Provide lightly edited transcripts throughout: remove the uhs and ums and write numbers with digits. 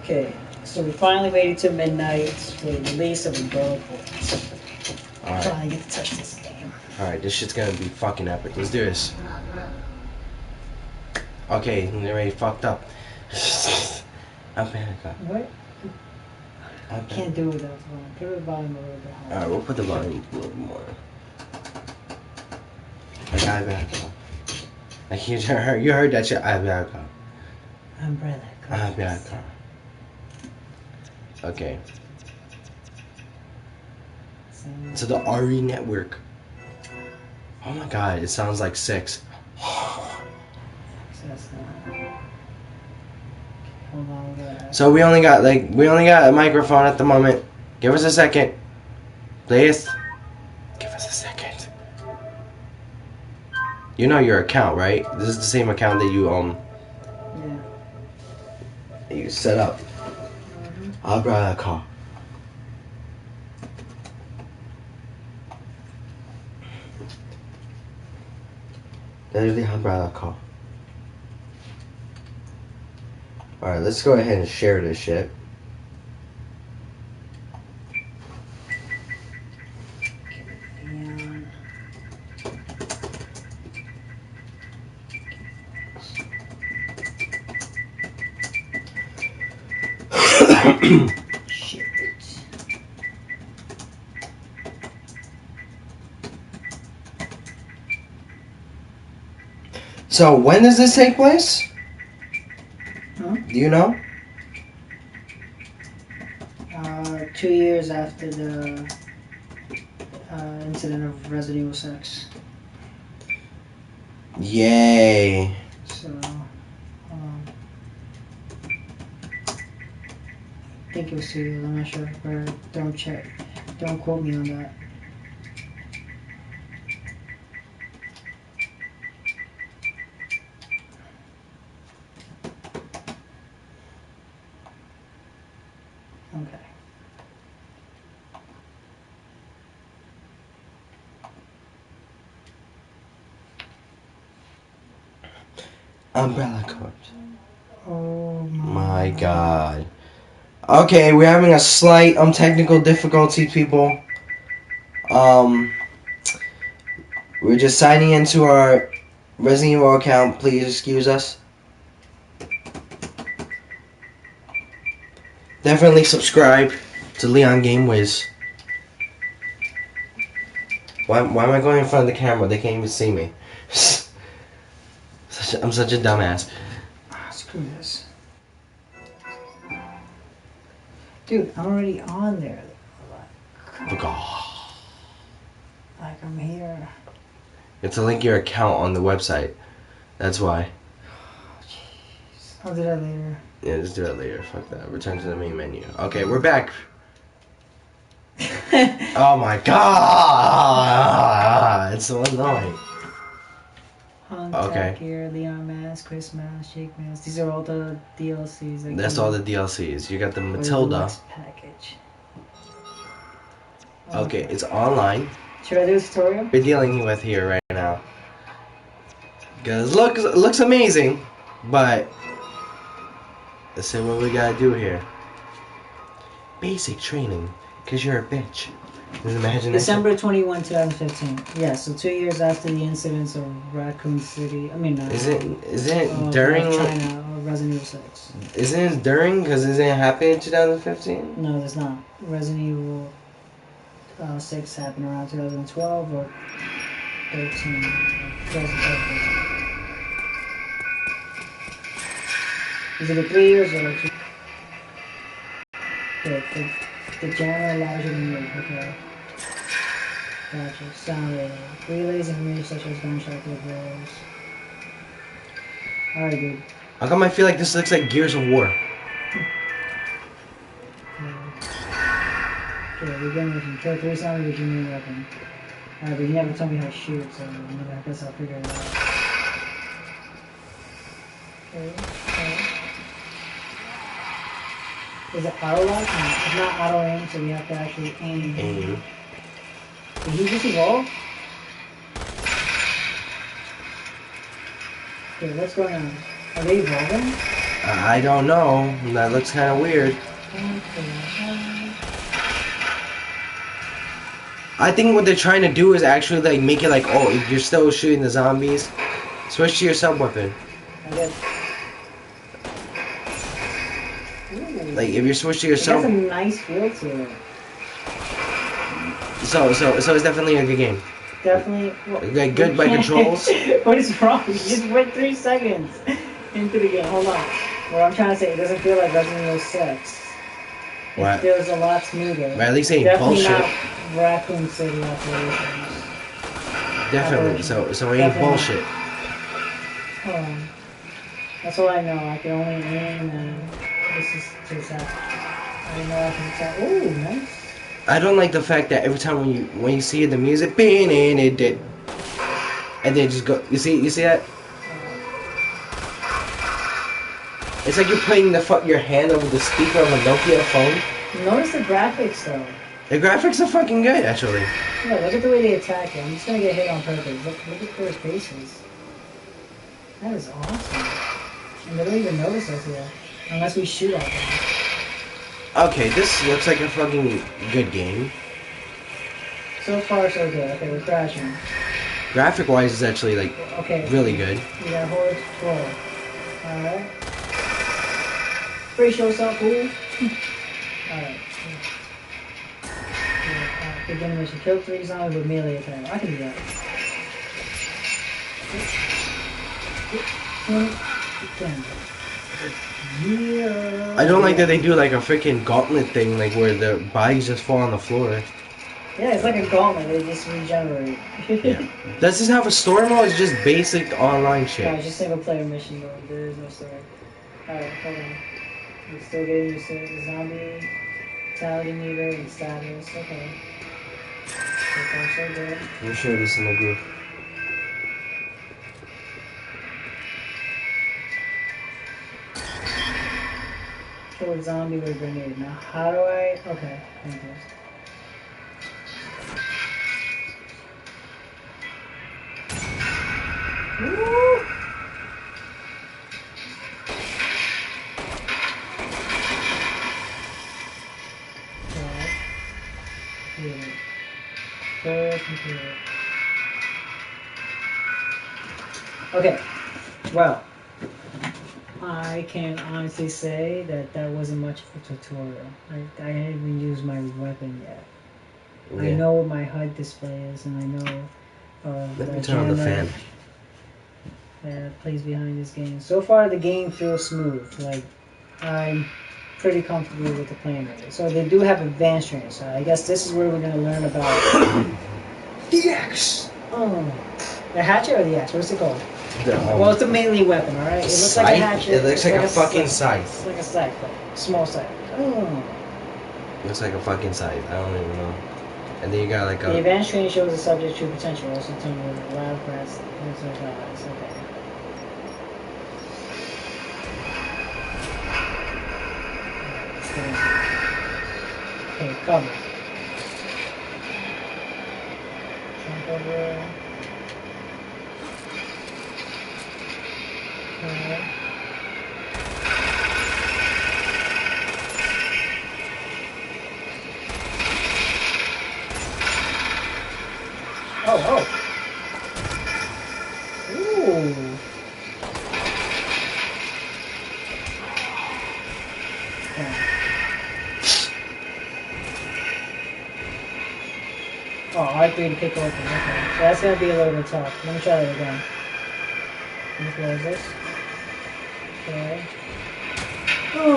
Okay, so we finally waited till midnight for the release of Umbrella Corps. Alright. Finally get to touch this game. Alright, this shit's gonna be fucking epic. Let's do this. Okay, they're already fucked up. America. What? I can't do it without the volume. Put the volume a little bit higher. Alright, we'll put the volume a little more. Like America. Like you heard that shit. America. Umbrella Corps. America. Okay. To the RE network. Oh my god, it sounds like 6. So we only got a microphone at the moment. Give us a second. Please. Give us a second. You know your account, right? This is the same account that you Yeah. That you set up. I'll grab a call. Literally, I'll grab a call. Alright, let's go ahead and share this shit. Shit. So, when does this take place? Huh? Do you know? 2 years after the incident of Resident Evil 6. Yay. So, I think it was 2 years, I'm not sure, or don't quote me on that. Okay. Umbrella Corps. Oh My god. Okay, we're having a slight technical difficulty, people. We're just signing into our Resident Evil account. Please excuse us. Definitely subscribe to LeonGameWiz. Why am I going in front of the camera? They can't even see me. I'm such a dumbass. Screw this. Dude, I'm already on there. Like I'm here. You have to link your account on the website. That's why. Jeez. I'll do that later. Yeah, just do it later. Fuck that. Return to the main menu. Okay, we're back. Oh my god! It's so annoying. Okay. Here, Leon Mask, Chris Mask, Jake Mask. These are all the DLCs. That's all the DLCs. You got the Matilda. Package. Okay, it's online. Should I do a tutorial? We're dealing with here right now. Because looks amazing, but let's see what we gotta do here. Basic training, because you're a bitch. Just imagine December 21, 2015. Yeah, so 2 years after the incidents of Raccoon City. I mean, Isn't it during China or Resident Evil 6? Isn't it during? Because isn't it happen in 2015? No, there's not. Resident Evil 6 happened around 2012 or 13. 2012. Is it a 3 years or 2? Okay, the jammer allows you to move, okay. Gotcha. Sound rating. Relays and moves such as gunshot withdrawals. Alright, dude. How come I feel like this looks like Gears of War? Okay, we're going with kill 3 sounds with your new weapon. Alright, but you never told me how to shoot, so I guess I'll figure it out. Okay. Is it auto lock? No, it's not auto aim, so we have to actually aim. Did he just evolve? Okay, what's going on? Are they evolving? I don't know. That looks kind of weird. I think what they're trying to do is actually like make it like, oh, if you're still shooting the zombies, switch to your sub weapon. Like if you're switched to your sub. It has a nice feel to it. So it's definitely a good game. Definitely. Well, like good by controls. What is wrong? You just went 3 seconds into the game. Hold on. What I'm trying to say, it doesn't feel like Resident Evil 6. It feels a lot smoother. But at least ain't definitely bullshit. Not Raccoon City operations. Definitely. So it ain't bullshit. Hold on. That's all I know. I can only aim and this is to attack. I don't know I can attack. Ooh, nice. I don't like the fact that every time when you see the music, and it did, and then just go. You see that? It's like you're putting your hand over the speaker of a Nokia phone. Notice the graphics though. The graphics are fucking good, actually. Yeah, look at the way they attack you. I'm just gonna get hit on purpose. Look at their faces. That is awesome. And they don't even notice us here, unless we shoot at them. Okay, this looks like a fucking good game. So far, so good. Okay, we're crashing. Graphic-wise, it's actually like really good. We gotta hold it to control. Alright. Brace yourself, fool. Alright. Begin mission. Kill 3 zombies with melee attack. I can do that. Yeah. I don't like that they do like a freaking gauntlet thing, like where the bodies just fall on the floor. Yeah, it's like a gauntlet. They just regenerate. Yeah. Does this have a story mode? Or is it just basic online shit? No, it's just single player mission mode. There is no story. Alright, hold on. We're still getting used to the zombie vitality meter and status. Okay. So far, so good. Let me show this in the group. Kill a zombie with a grenade. Now, how do I... Okay, thank you. Woo! Okay, well, I can honestly say that wasn't much of a tutorial. I haven't even used my weapon yet. Yeah. I know what my HUD display is, and I know let me turn on the fan. That plays behind this game. So far, the game feels smooth. Like, I'm pretty comfortable with the playing of it. So they do have advanced training. So I guess this is where we're going to learn about the axe. Oh, the hatchet or the axe? What's it called? Well, it's a melee weapon, all right. It looks like a hatchet. It looks like a fucking scythe. It's like a scythe, but small scythe. Oh. Looks like a fucking scythe. I don't even know. And then you got like a. The advanced training shows the subject's true potential. Also, tell me with loud press. Okay. Okay, cover. Jump over. Okay. Oh. Ooh. Oh, R3 to pick open. Okay. So that's going to be a little bit tough. Let me try that again. Let me close this. Okay. Oh.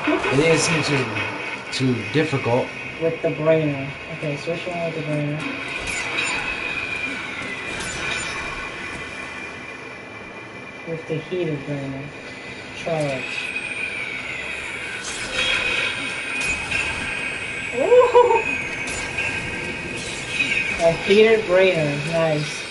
It didn't seem too difficult. With the brainer. Okay, switch one with the brainer. With the heated brainer. Charge. Ooh! A heated brainer. Nice.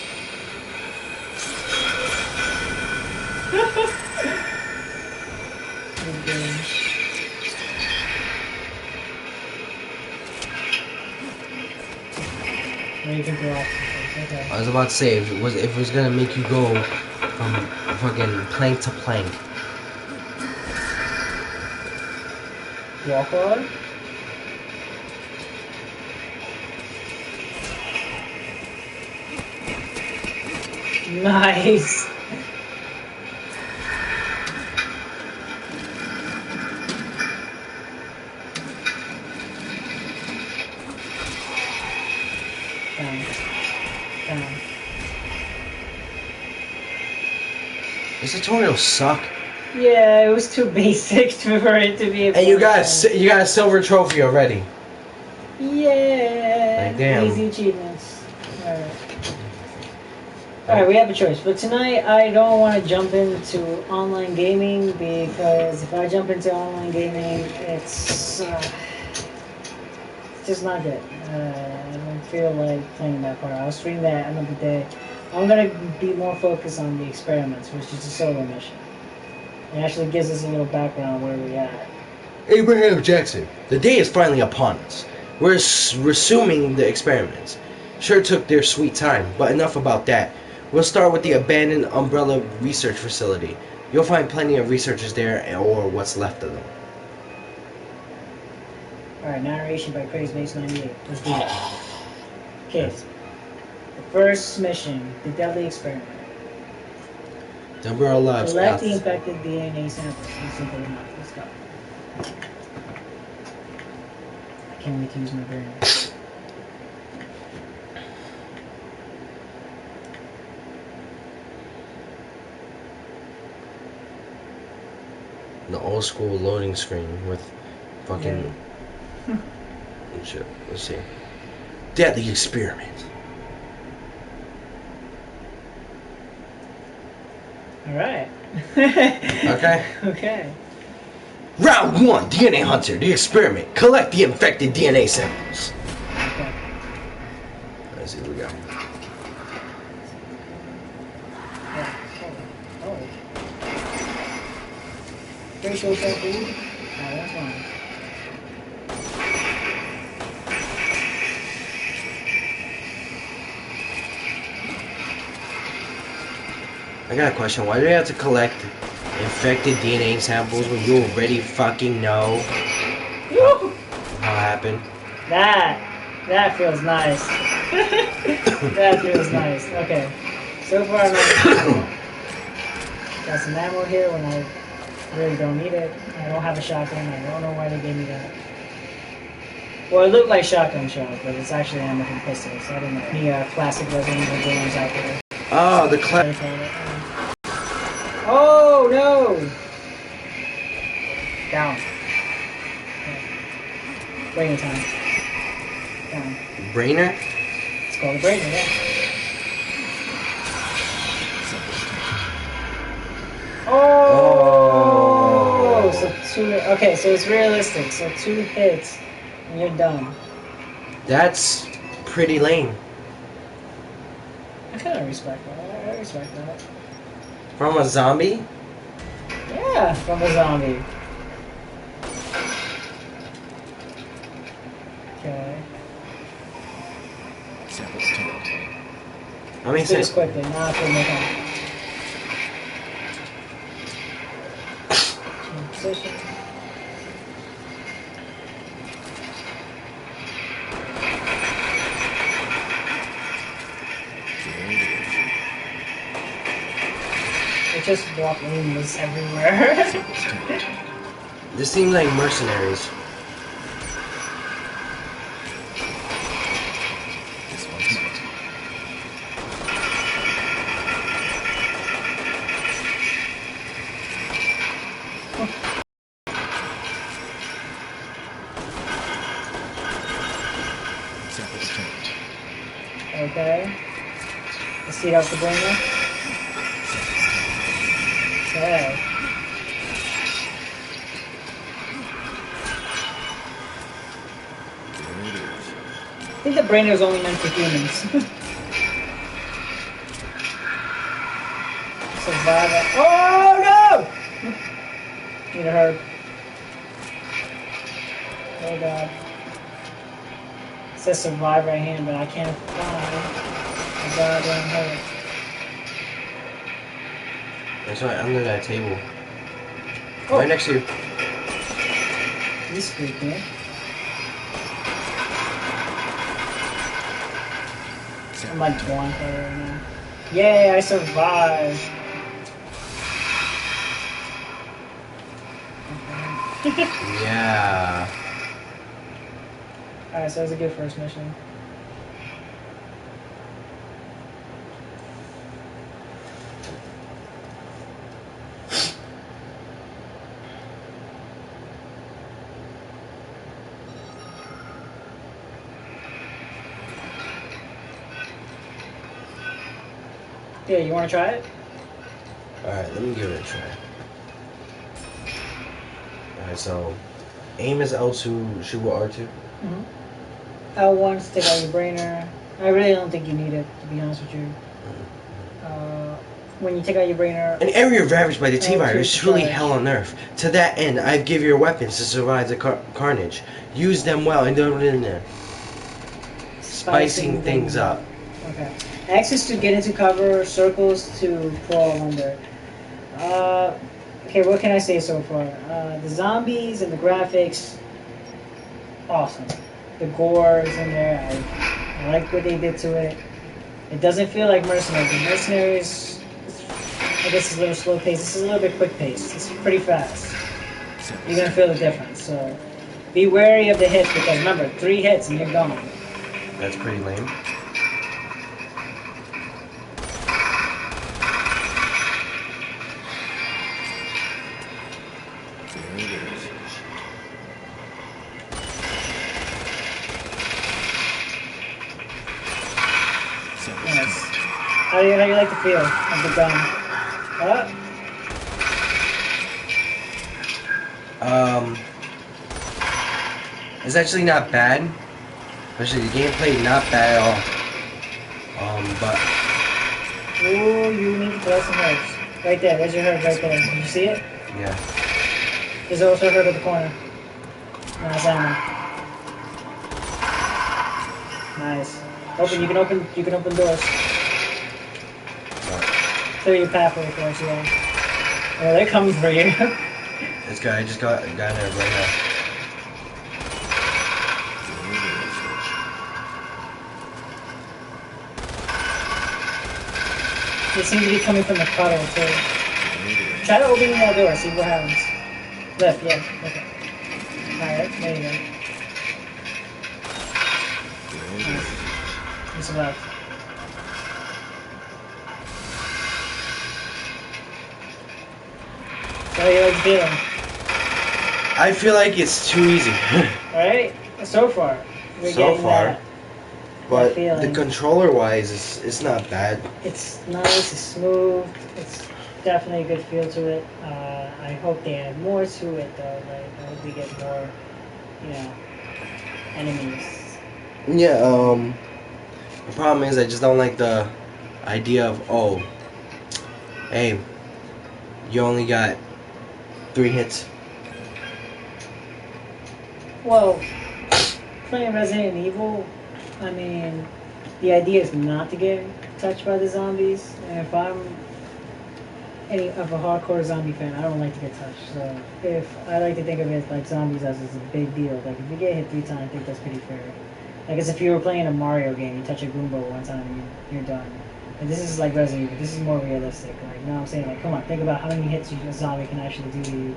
You can go off. Okay. I was about to say if it was gonna make you go from fucking plank to plank. Walk on. Nice. Down. This tutorial suck. Yeah, it was too basic for it to be. And you got a silver trophy already. Yeah. Like, damn. Easy achievements. Alright, we have a choice. But tonight, I don't want to jump into online gaming because if I jump into online gaming, it's just not good. I don't feel like playing that part. I'll stream that another day. I'm going to be more focused on the experiments, which is a solo mission. It actually gives us a little background where we're at. Abraham Jackson, the day is finally upon us. We're resuming the experiments. Sure took their sweet time, but enough about that. We'll start with the abandoned Umbrella Research Facility. You'll find plenty of researchers there, or what's left of them. Alright, narration by CrazyMace98. Let's do it. Okay. The first mission, the deadly experiment. Number 11. Collect the infected DNA samples. It's simple enough. Let's go. I can't wait to use my brain. The old school loading screen with fucking shit. Let's see. Deadly experiment. Alright. Okay. Okay. Round 1, DNA Hunter, the experiment. Collect the infected DNA samples. Okay. Let's see what we got. Oh. Facial sample. Oh, that's fine. I got a question. Why do you have to collect infected DNA samples when you already fucking know how it happened? That feels nice. That feels nice. Okay. So far, got some ammo here when I really don't need it. I don't have a shotgun. I don't know why they gave me that. Well, it looked like shotgun shell, but it's actually ammo from pistols. So I don't know. Any classic Resident Evil games out there? Oh, the class. Oh no! Down. Brainer time. Down. Brainer? It's called a brainer, yeah. Oh! So okay, so it's realistic. So 2 hits and you're done. That's pretty lame. I kind of respect that. I respect that. From a zombie? Yeah, from a zombie. Okay. I mean, Do this quickly, not for more time. Position. They just walk aimless everywhere. this seems like mercenaries. Okay. Let's see out the brainer. Okay. I think the brainer is only meant for humans. Survival. Oh no! Need a herb. Oh god. It says survive right here, but I can't find a goddamn herb. It's right under that table. Oh. Right next to you. He's freaking. I'm like blind right now. Yay, I survived! Yeah. Alright, so that was a good first mission. Yeah, you want to try it? Alright, let me give it a try. Alright, so aim is L2, shoot with R2. L1 to take out your brainer. I really don't think you need it, to be honest with you. When you take out your brainer... An area ravaged by the T-Virus is truly charge. hell on earth. To that end, I give your weapons to survive the carnage. Use them well and don't in there. Spicing things up. Okay. X is to get into cover, circles to crawl under. Okay, what can I say so far? The zombies and the graphics, awesome. The gore is in there. I like what they did to it. It doesn't feel like Mercenaries. Mercenaries, I guess, is a little slow paced. This is a little bit quick paced. It's pretty fast. You're gonna feel the difference. So be wary of the hits because remember, 3 hits and you're gone. That's pretty lame. How do you like the feel of the gun? It's actually not bad. Actually, the gameplay not bad at all. But Ooh, you need to throw some herbs. Right there, there's your herb right there. Can you see it? yeah. There's also a herb at the corner. Nice ammo. Nice. You can open doors. Clear your pathway for us, yeah. Oh, they're coming for you. This guy, I just got there right now. They seem to be coming from the puddle, too. Try to open that door, see what happens. Left, yeah, okay. Alright, there you go. Nice. Just left. How do you like feeling? I feel like it's too easy. Right? So far. So far. But feeling. the controller-wise, it's not bad. It's nice, it's smooth, it's definitely a good feel to it. I hope they add more to it though, like I hope we get more, enemies. Yeah, the problem is I just don't like the idea of, oh, hey, you only got 3 hits. Well, playing Resident Evil, I mean, the idea is not to get touched by the zombies, and if I'm any of a hardcore zombie fan, I don't like to get touched. So I like to think of it like zombies as a big deal. Like if you get hit 3 times, I think that's pretty fair. Like as if you were playing a Mario game, you touch a Goomba one time and you're done. And this is like Resident Evil. This is more realistic. Like, you know what I'm saying? Like, come on, think about how many hits a zombie can actually do to you.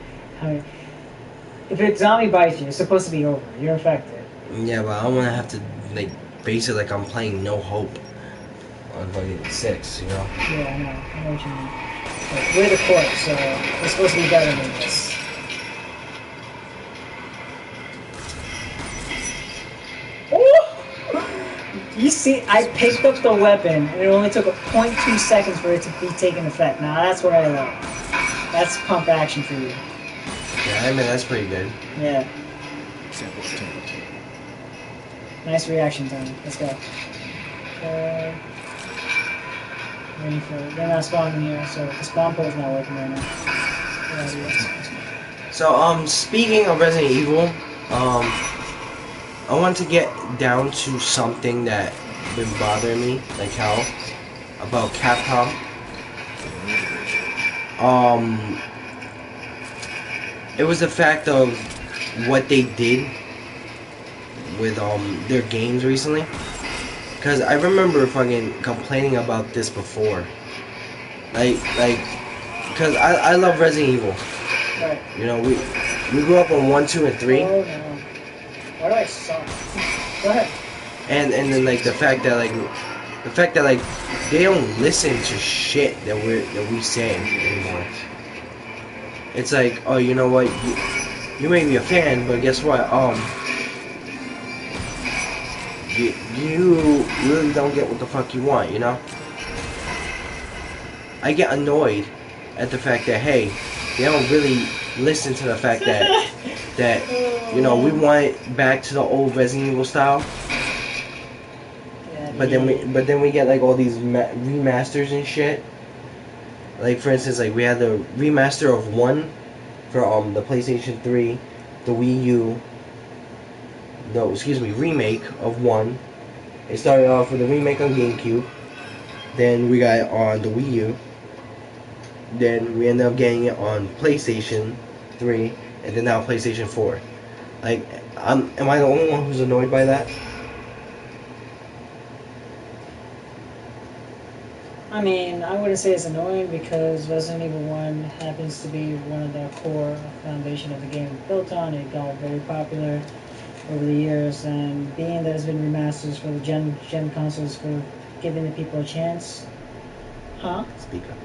If a zombie bites you, it's supposed to be over. You're infected. Yeah, but I don't want to have to like base it like I'm playing No Hope on fucking 6, you know? Yeah, I know what you mean. Like, we're the court, so we're supposed to be better than this. Oh! You see, I picked up the weapon, and it only took 0.2 seconds for it to be taking effect. Now that's what I love. That's pump action for you. Yeah, I mean, that's pretty good. Yeah. Nice reaction time. Let's go. Waiting for it. They're not spawning here, so the spawn pole's not working right now. So, speaking of Resident Evil, I want to get down to something that been bothering me like hell about Capcom. Um, it was the fact of what they did with their games recently. Cause I remember fucking complaining about this before. Like, cause I love Resident Evil. Right. You know, we grew up on 1, 2, and 3. Oh no. Why do I suck? Go ahead. And then like the fact that like they don't listen to shit that we say anymore. It's like, oh, you know what, you may be a fan, but guess what? You really don't get what the fuck you want, you know? I get annoyed at the fact that, hey, they don't really listen to the fact that you know, we want it back to the old Resident Evil style. Yeah, But then we get like all these remasters and shit. Like for instance, like we had the remaster of 1 for the PlayStation 3, the Wii U. No, excuse me, remake of 1. It started off with the remake on GameCube. Then we got it on the Wii U. Then we ended up getting it on PlayStation 3, and then now PlayStation 4. Like, am I the only one who's annoyed by that? I mean, I wouldn't say it's annoying because Resident Evil 1 happens to be one of the core foundation of the game built on. It got very popular over the years, and being that it's been remasters for the gen consoles for giving the people a chance. Huh? Speak up.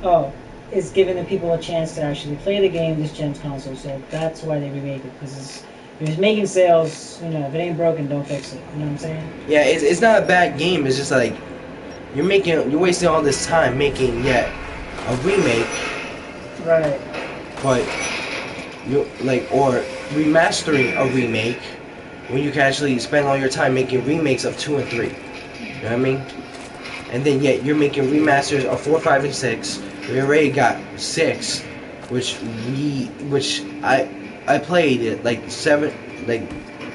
Oh, it's giving the people a chance to actually play the game this gen console, so that's why they remake it, because if it's making sales, you know, if it ain't broken, don't fix it. You know what I'm saying? Yeah, it's not a bad game. It's just like you're wasting all this time making yet a remake, Right. but you or remastering a remake when you can actually spend all your time making remakes of 2 and 3. You know what I mean? And then yet you're making remasters of 4, 5, and 6. We already got 6, which I played it like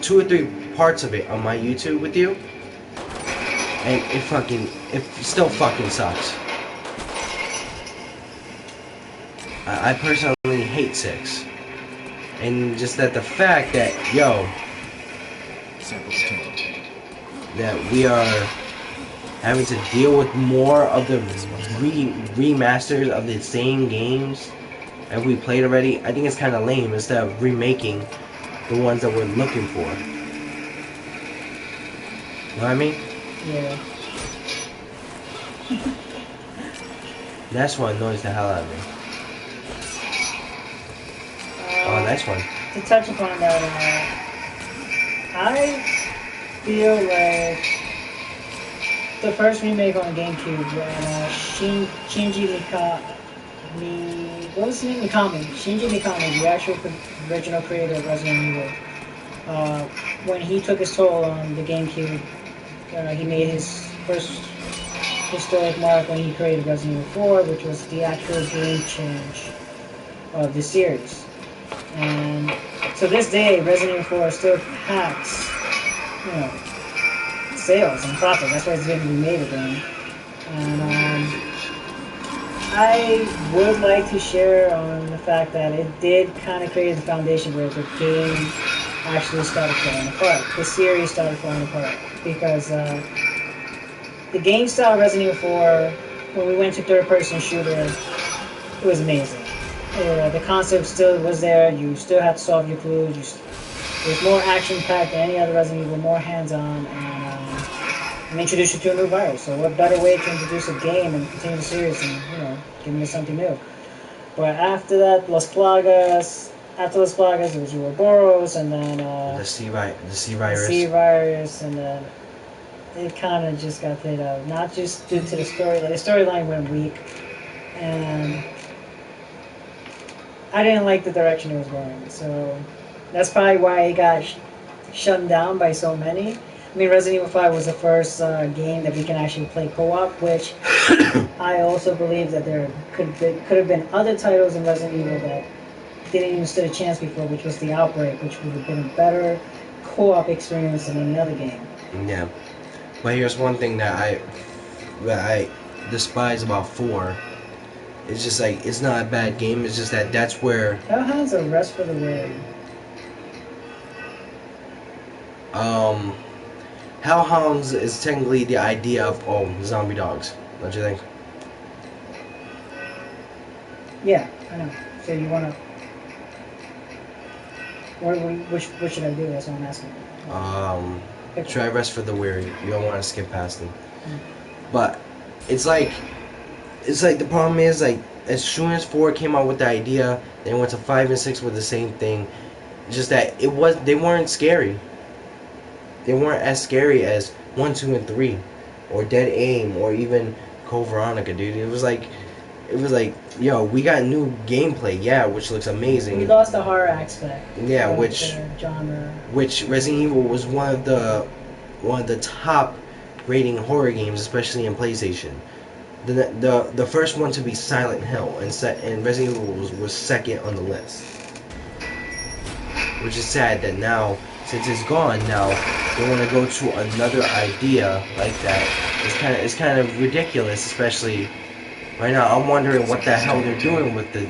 2 or 3 parts of it on my YouTube with you, and it still fucking sucks. I personally hate 6, and just that the fact that that we are having to deal with more of the remasters of the same games that we played already, I think it's kind of lame instead of remaking the ones that we're looking for. You know what I mean? Yeah. That's what annoys the hell out of me. Oh, nice one. To touch upon that, I feel like the first remake on GameCube when Shinji what was his name? Shinji Mikami, the actual original creator of Resident Evil, when he took his toll on the GameCube, he made his first historic mark when he created Resident Evil 4, which was the actual game change of the series. And to this day, Resident Evil 4 still packs, you know, sales and profit. That's why it's getting remade again. And I would like to share on the fact that it did kind of create the foundation where the game actually started falling apart. The series started falling apart because the game style Resident Evil 4, when we went to third-person shooter, it was amazing. The concept still was there. You still had to solve your clues. It was more action-packed than any other Resident Evil, more hands-on, and introduced you to a new virus. So what better way to introduce a game and continue the series and, you know, giving you something new. But after that, after Los Plagas, it was Ouroboros, and then The C virus. the C virus, and then it kind of just got played out. Not just due to the story. The storyline went weak, and I didn't like the direction it was going. So that's probably why it got shut down by so many. I mean, Resident Evil 5 was the first game that we can actually play co-op, which I also believe that there could have been other titles in Resident Evil that didn't even stand a chance before, which was The Outbreak, which would have been a better co-op experience than any other game. Yeah. But here's one thing that I despise about 4 It's just like it's not a bad game. It's just that that's where Hellhound's a rest for the weary. Hellhounds is technically the idea of zombie dogs. Don't you think? Yeah, I know. So you wanna? What should I do? That's what I'm asking. Try rest for the weary. You don't want to skip past them. But it's like the problem is like as soon as 4 came out with the idea, they went to 5 and 6 with the same thing. Just that they weren't scary. They weren't as scary as 1, 2, and 3, or Dead Aim, or even Code Veronica, dude. It was like, yo, we got new gameplay, yeah, which looks amazing. We lost the horror aspect. Yeah, of which the genre. Which Resident Evil was one of the top rating horror games, especially in PlayStation. The first one to be Silent Hill, and Resident Evil was second on the list. Which is sad that now, since it's gone now, they want to go to another idea like that. It's kind of ridiculous, especially right now. I'm wondering what the hell they're doing with the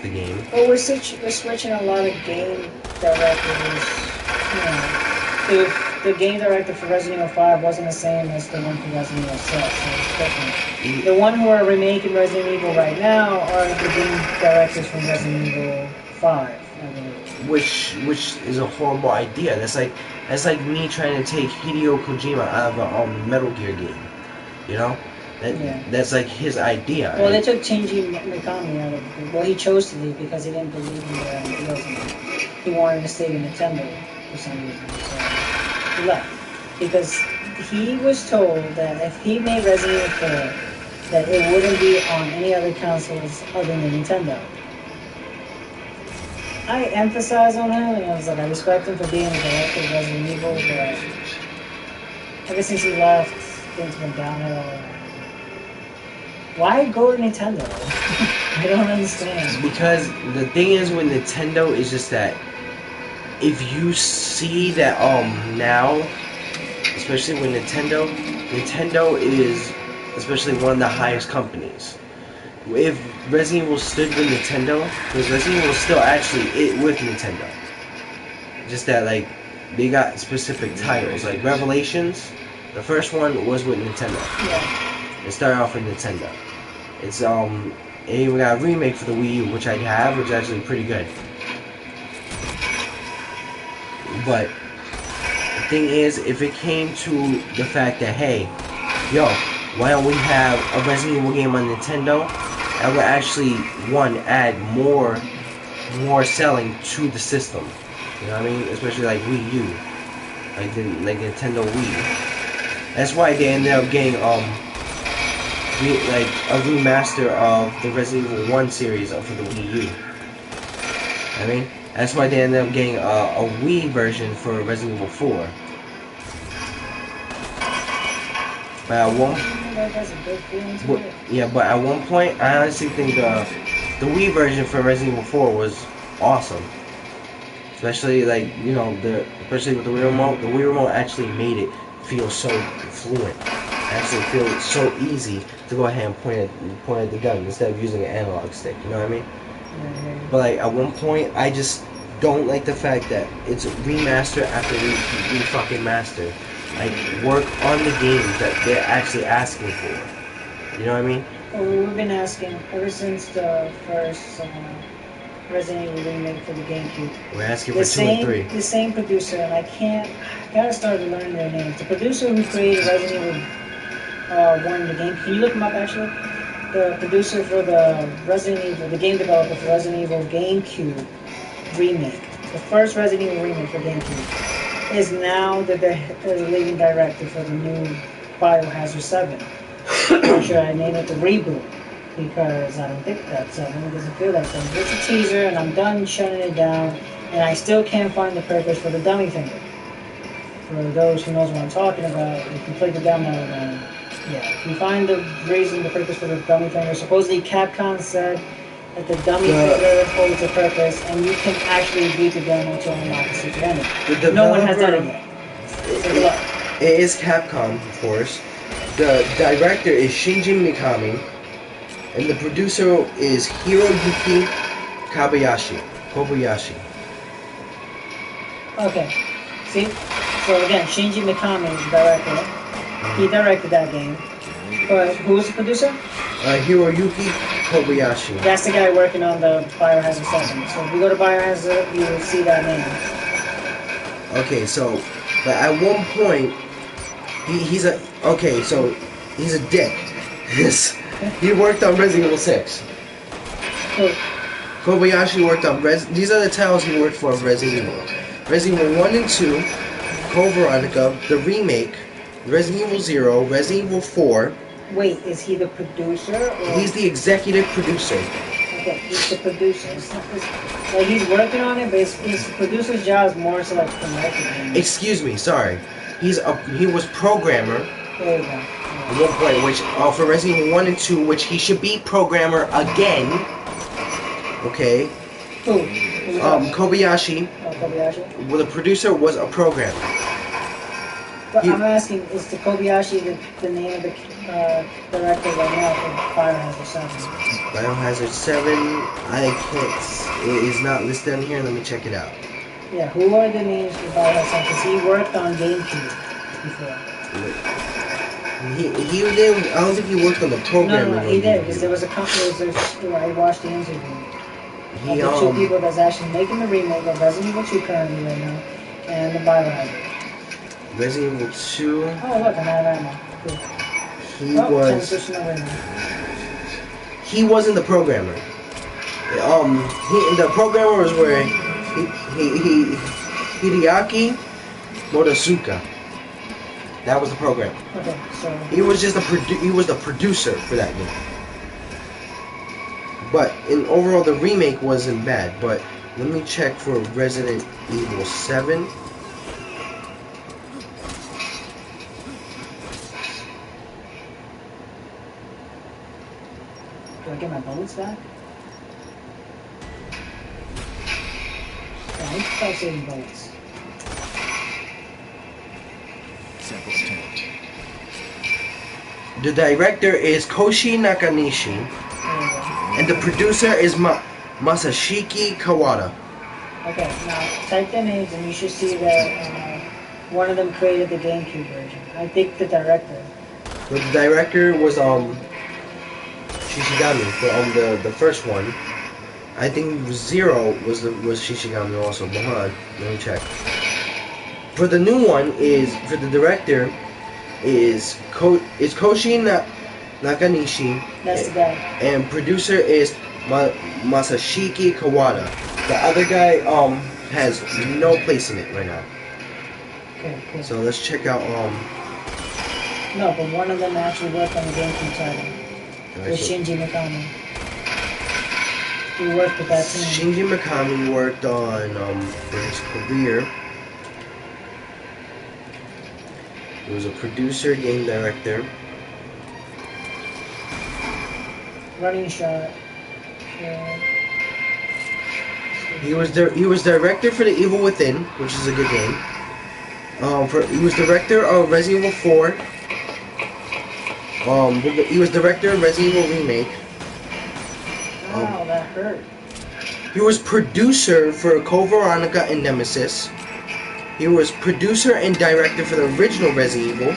game. Well, we're switching a lot of game directors. You know, if the game director for Resident Evil 5 wasn't the same as the one for Resident Evil 6, so it's different. The one who are remaking Resident Evil right now are the game directors from Resident Evil 5, I believe. Which is a horrible idea. That's like me trying to take Hideo Kojima out of a Metal Gear game. You know? That's like his idea. Well, they took Shinji Mikami out of it. Well, he chose to leave because he didn't believe in their ideals. He wanted to stay with Nintendo for some reason. So he left. Because he was told that if he made Resident Evil 4, that it wouldn't be on any other consoles other than Nintendo. I emphasize on him, and I was like, I respect him for being the director of Resident Evil, but ever since he left, things went downhill. Why go to Nintendo? I don't understand. Because the thing is with Nintendo is just that if you see that now, especially with Nintendo is especially one of the highest companies. If Resident Evil stood with Nintendo, because Resident Evil is still actually it with Nintendo. Just that like they got specific titles. Like Revelations, the first one was with Nintendo. Yeah. It started off with Nintendo. It's it even got a remake for the Wii U, which I have, which is actually pretty good. But the thing is, if it came to the fact that hey, yo, why don't we have a Resident Evil game on Nintendo? I would actually add more selling to the system. You know what I mean? Especially like Wii U, like Nintendo Wii. That's why they ended up getting like a remaster of the Resident Evil 1 series for the Wii U. I mean, that's why they ended up getting a Wii version for Resident Evil 4. But at one point, I honestly think the Wii version for Resident Evil 4 was awesome. Especially like especially with the Wii Remote. The Wii Remote actually made it feel so fluent. Actually feel so easy to go ahead and point at the gun instead of using an analog stick. You know what I mean? Mm-hmm. But like at one point, I just don't like the fact that it's remaster after re fucking master. Like, work on the games that they're actually asking for. You know what I mean? Well, we've been asking ever since the first Resident Evil remake for the GameCube. We're asking for 2 and 3. The same producer, and I gotta start learning their names. The producer who created Resident Evil 1 in the GameCube, can you look him up actually? The producer for the Resident Evil, the game developer for Resident Evil GameCube remake. The first Resident Evil remake for GameCube. Is now the leading director for the new Biohazard 7. Or should I name it the reboot? Because I don't think that's 7. It doesn't feel like 7. It's a teaser, and I'm done shutting it down. And I still can't find the purpose for the dummy finger. For those who knows what I'm talking about, you can click the demo and if you find the purpose for the dummy finger, supposedly Capcom said that the dummy finger holds a purpose, and you can actually beat the demo to unlock the secret ending. No one has done it yet. It is Capcom, of course. The director is Shinji Mikami, And the producer is Hiroyuki Kobayashi. Okay. See? So again, Shinji Mikami is the director. He directed that game. But who was the producer? Hiroyuki Kobayashi. That's the guy working on the Biohazard 7. So if you go to Biohazard, you will see that name. Okay, so, but at one point, he's a dick. He worked on Resident Evil 6. Who? Kobayashi worked on these are the titles he worked for Resident Evil. Resident Evil 1 and 2, Code Veronica, the remake, Resident Evil 0, Resident Evil 4. Wait, is he the producer? Or? He's the executive producer. Okay, he's the producer. Like he's working on it, but his producer's job is more so like promoting. Excuse me, sorry. He was programmer. There you go. At one point, which for Resident Evil 1 and 2, which he should be programmer again. Okay. Who? Kobayashi. Oh, Kobayashi. Well, the producer was a programmer. But I'm asking, is the Kobayashi the name of the director right now for Biohazard 7? Biohazard 7, I can't. It is not listed on here. Let me check it out. Yeah, who are the names for Biohazard 7? Because he worked on GameCube before. He didn't. I don't think he worked on the programming. No, he did. Because there was a company. I watched the interview. The two people that's actually making the remake of Resident Evil 2 currently right now, and the Biohazard. Resident Evil 2. Oh look, I'm out of ammo. Cool. He wasn't the programmer. The programmer was where Hideaki Motosuka. That was the programmer. Okay, so he was just he was the producer for that game. But in overall, the remake wasn't bad. But let me check for Resident Evil 7. Do I get my bullets back? Yeah, I need to start saving bullets. Sample obtained. The director is Koshi Nakanishi, and the producer is Masashiki Kawada. Okay, now type their names and you should see that one of them created the GameCube version. I think the director. But the director was Shishigami for the first one. I think 0 was Shishigami also. But hold on, let me check. For the new one for the director is Koshi Nakanishi. That's the guy. And producer is Masashiki Kawada. The other guy has no place in it right now. Okay, cool. So let's check out No, but one of them actually worked on the GameCube title. With Shinji Mikami. He worked with that team. Shinji Mikami worked on for his career. He was a producer, game director. Running shot. He was director for The Evil Within, which is a good game. He was director of Resident Evil 4. He was director of Resident Evil Remake. Wow, that hurt. He was producer for Code Veronica and Nemesis. He was producer and director for the original Resident Evil.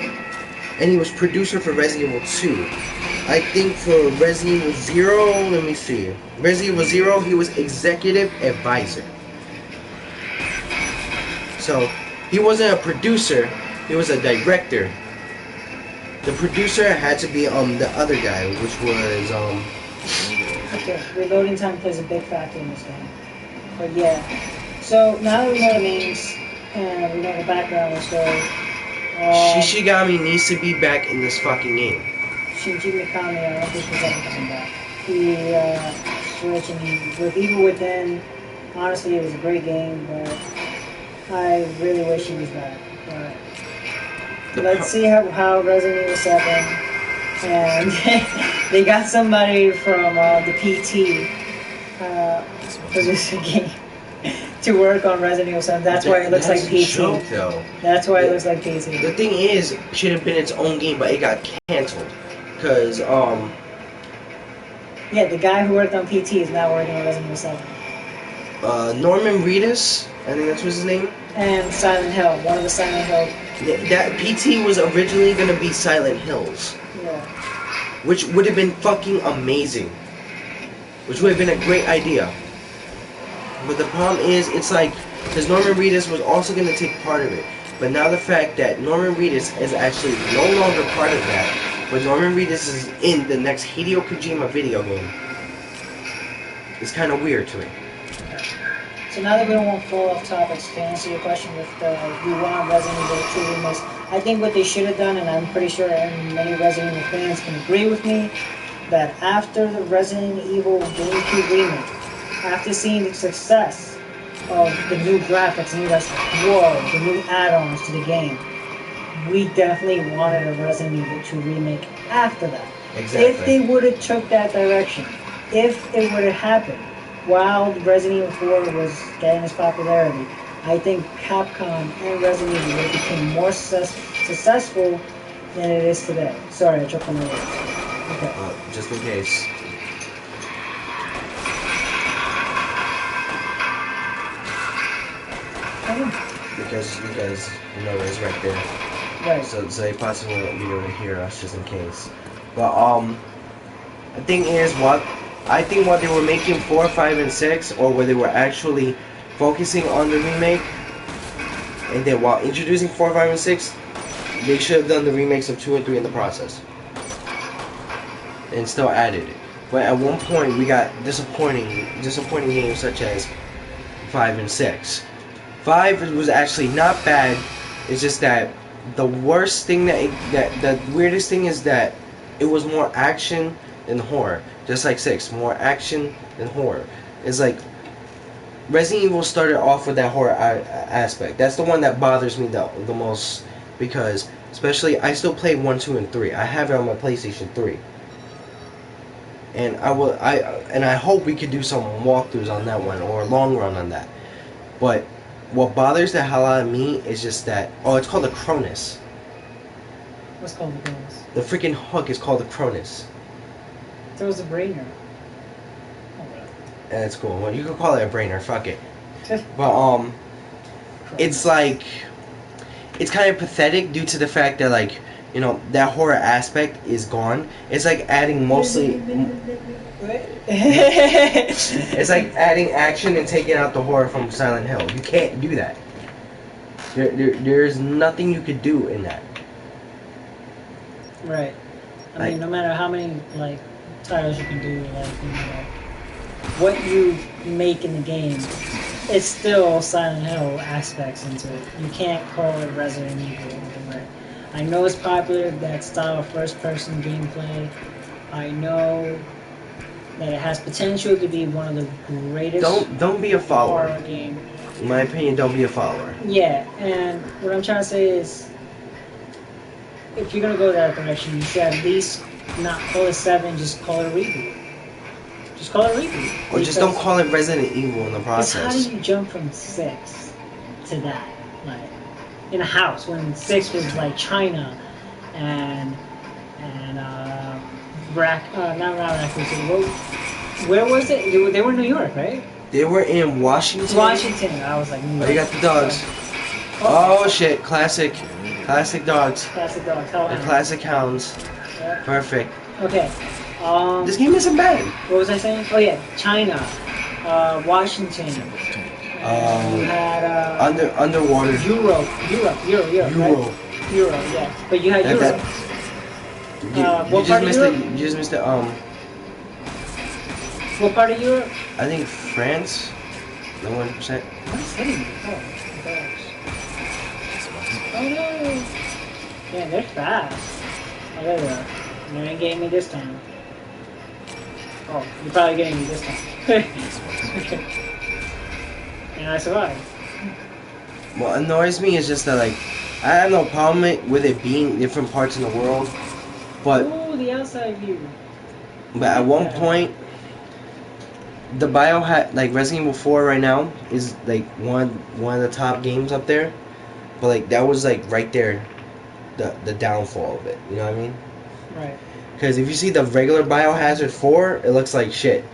And he was producer for Resident Evil 2. I think for Resident Evil 0, let me see. Resident Evil 0, he was executive advisor. So, he wasn't a producer, he was a director. The producer had to be the other guy, which was Okay, reloading time plays a big factor in this game. But yeah. So now that we know the names and we know the background of the story. Shishigami needs to be back in this fucking game. Shinji Mikami, I don't think he's ever coming back. He switched and with Evil Within, honestly it was a great game, but I really wish he was back. But let's see how Resident Evil 7 and they got somebody from the PT producer game to work on Resident Evil 7. That's why it looks like PT. Joke, though. That's why it looks like PT. The thing is, it should have been its own game, but it got canceled. Because, Yeah, the guy who worked on PT is now working on Resident Evil 7. Norman Reedus, I think that's what's his name. And Silent Hill, one of the Silent Hill. That PT was originally gonna be Silent Hills, Yeah. which would have been fucking amazing. Which would have been a great idea. But the problem is, it's like, because Norman Reedus was also gonna take part of it. But now the fact that Norman Reedus is actually no longer part of that, but Norman Reedus is in the next Hideo Kojima video game, it's kind of weird to me. So now that we don't want to fall off topics, to answer your question with we want Resident Evil 2 remakes, I think what they should have done, and I'm pretty sure many Resident Evil fans can agree with me, that after the Resident Evil GameCube remake, after seeing the success of the new graphics, and that's whoa, the new add-ons to the game, we definitely wanted a Resident Evil 2 remake after that. Exactly. If they would have took that direction, if it would have happened, while Resident Evil 4 was getting its popularity, I think Capcom and Resident Evil would have become more successful than it is today. Sorry, I choked on my words. Okay. Just in case. Because you know it's right there. Right. So they possibly won't be able to hear us just in case. But the thing is I think what they were making 4, 5, and 6, or where they were actually focusing on the remake, and then while introducing 4, 5, and 6, they should have done the remakes of 2 and 3 in the process, and still added it. But at one point we got disappointing games such as 5 and 6. 5 was actually not bad. It's just that the worst thing the weirdest thing is that it was more action than horror. Just like 6, more action than horror. It's like Resident Evil started off with that horror aspect. That's the one that bothers me the most, because especially I still play 1, 2, and 3. I have it on my PlayStation 3. And I hope we could do some walkthroughs on that one, or a long run on that. But what bothers the hell out of me is just that, it's called the Cronus. What's called the Cronus? The freaking hook is called the Cronus. There was a brainer. Oh, well. And it's cool. Well, you could call it a brainer, fuck it. But it's like, it's kind of pathetic due to the fact that, like, you know, that horror aspect is gone. It's like adding mostly it's like adding action and taking out the horror from Silent Hill. You can't do that. There's nothing you could do in that. Right. I mean, no matter how many like titles you can do, like, you know, what you make in the game, it's still Silent Hill aspects into it. You can't call it Resident Evil. Right? I know it's popular, that style of first-person gameplay. I know that it has potential to be one of the greatest. Don't be a follower. Horror game. In my opinion, don't be a follower. Yeah, and what I'm trying to say is, if you're gonna go that direction, you should at least not call it 7, just call it a reboot. Just call it a reboot. Or just don't call it Resident Evil in the process. How do you jump from 6 to that? Like, in a house, when 6 was like China and not Raccoon City. Where was it? They were in New York, right? They were in Washington. Washington. I was like, New York. Oh, you got the dogs. Oh shit! Classic dogs. Classic dogs. The classic hounds. Yeah. Perfect. Okay. This game isn't bad. What was I saying? Oh yeah, China, Washington. You had underwater. Europe, right? Euro, yeah. But you had Europe. What part of Europe? You just missed it. What part of Europe? I think France. 100%. What's hitting me? Oh, gosh. Oh no! Yeah, they're fast. Oh, there they are. You ain't getting me this time. Oh, you're probably getting me this time. And I survived. What annoys me is just that, like, I have no problem with it being different parts in the world, but ooh, the outside view. But at one point, the like Resident Evil 4 right now is like one of the top games up there, but like that was like right there, the downfall of it. You know what I mean? Right. Because if you see the regular Biohazard 4, it looks like shit.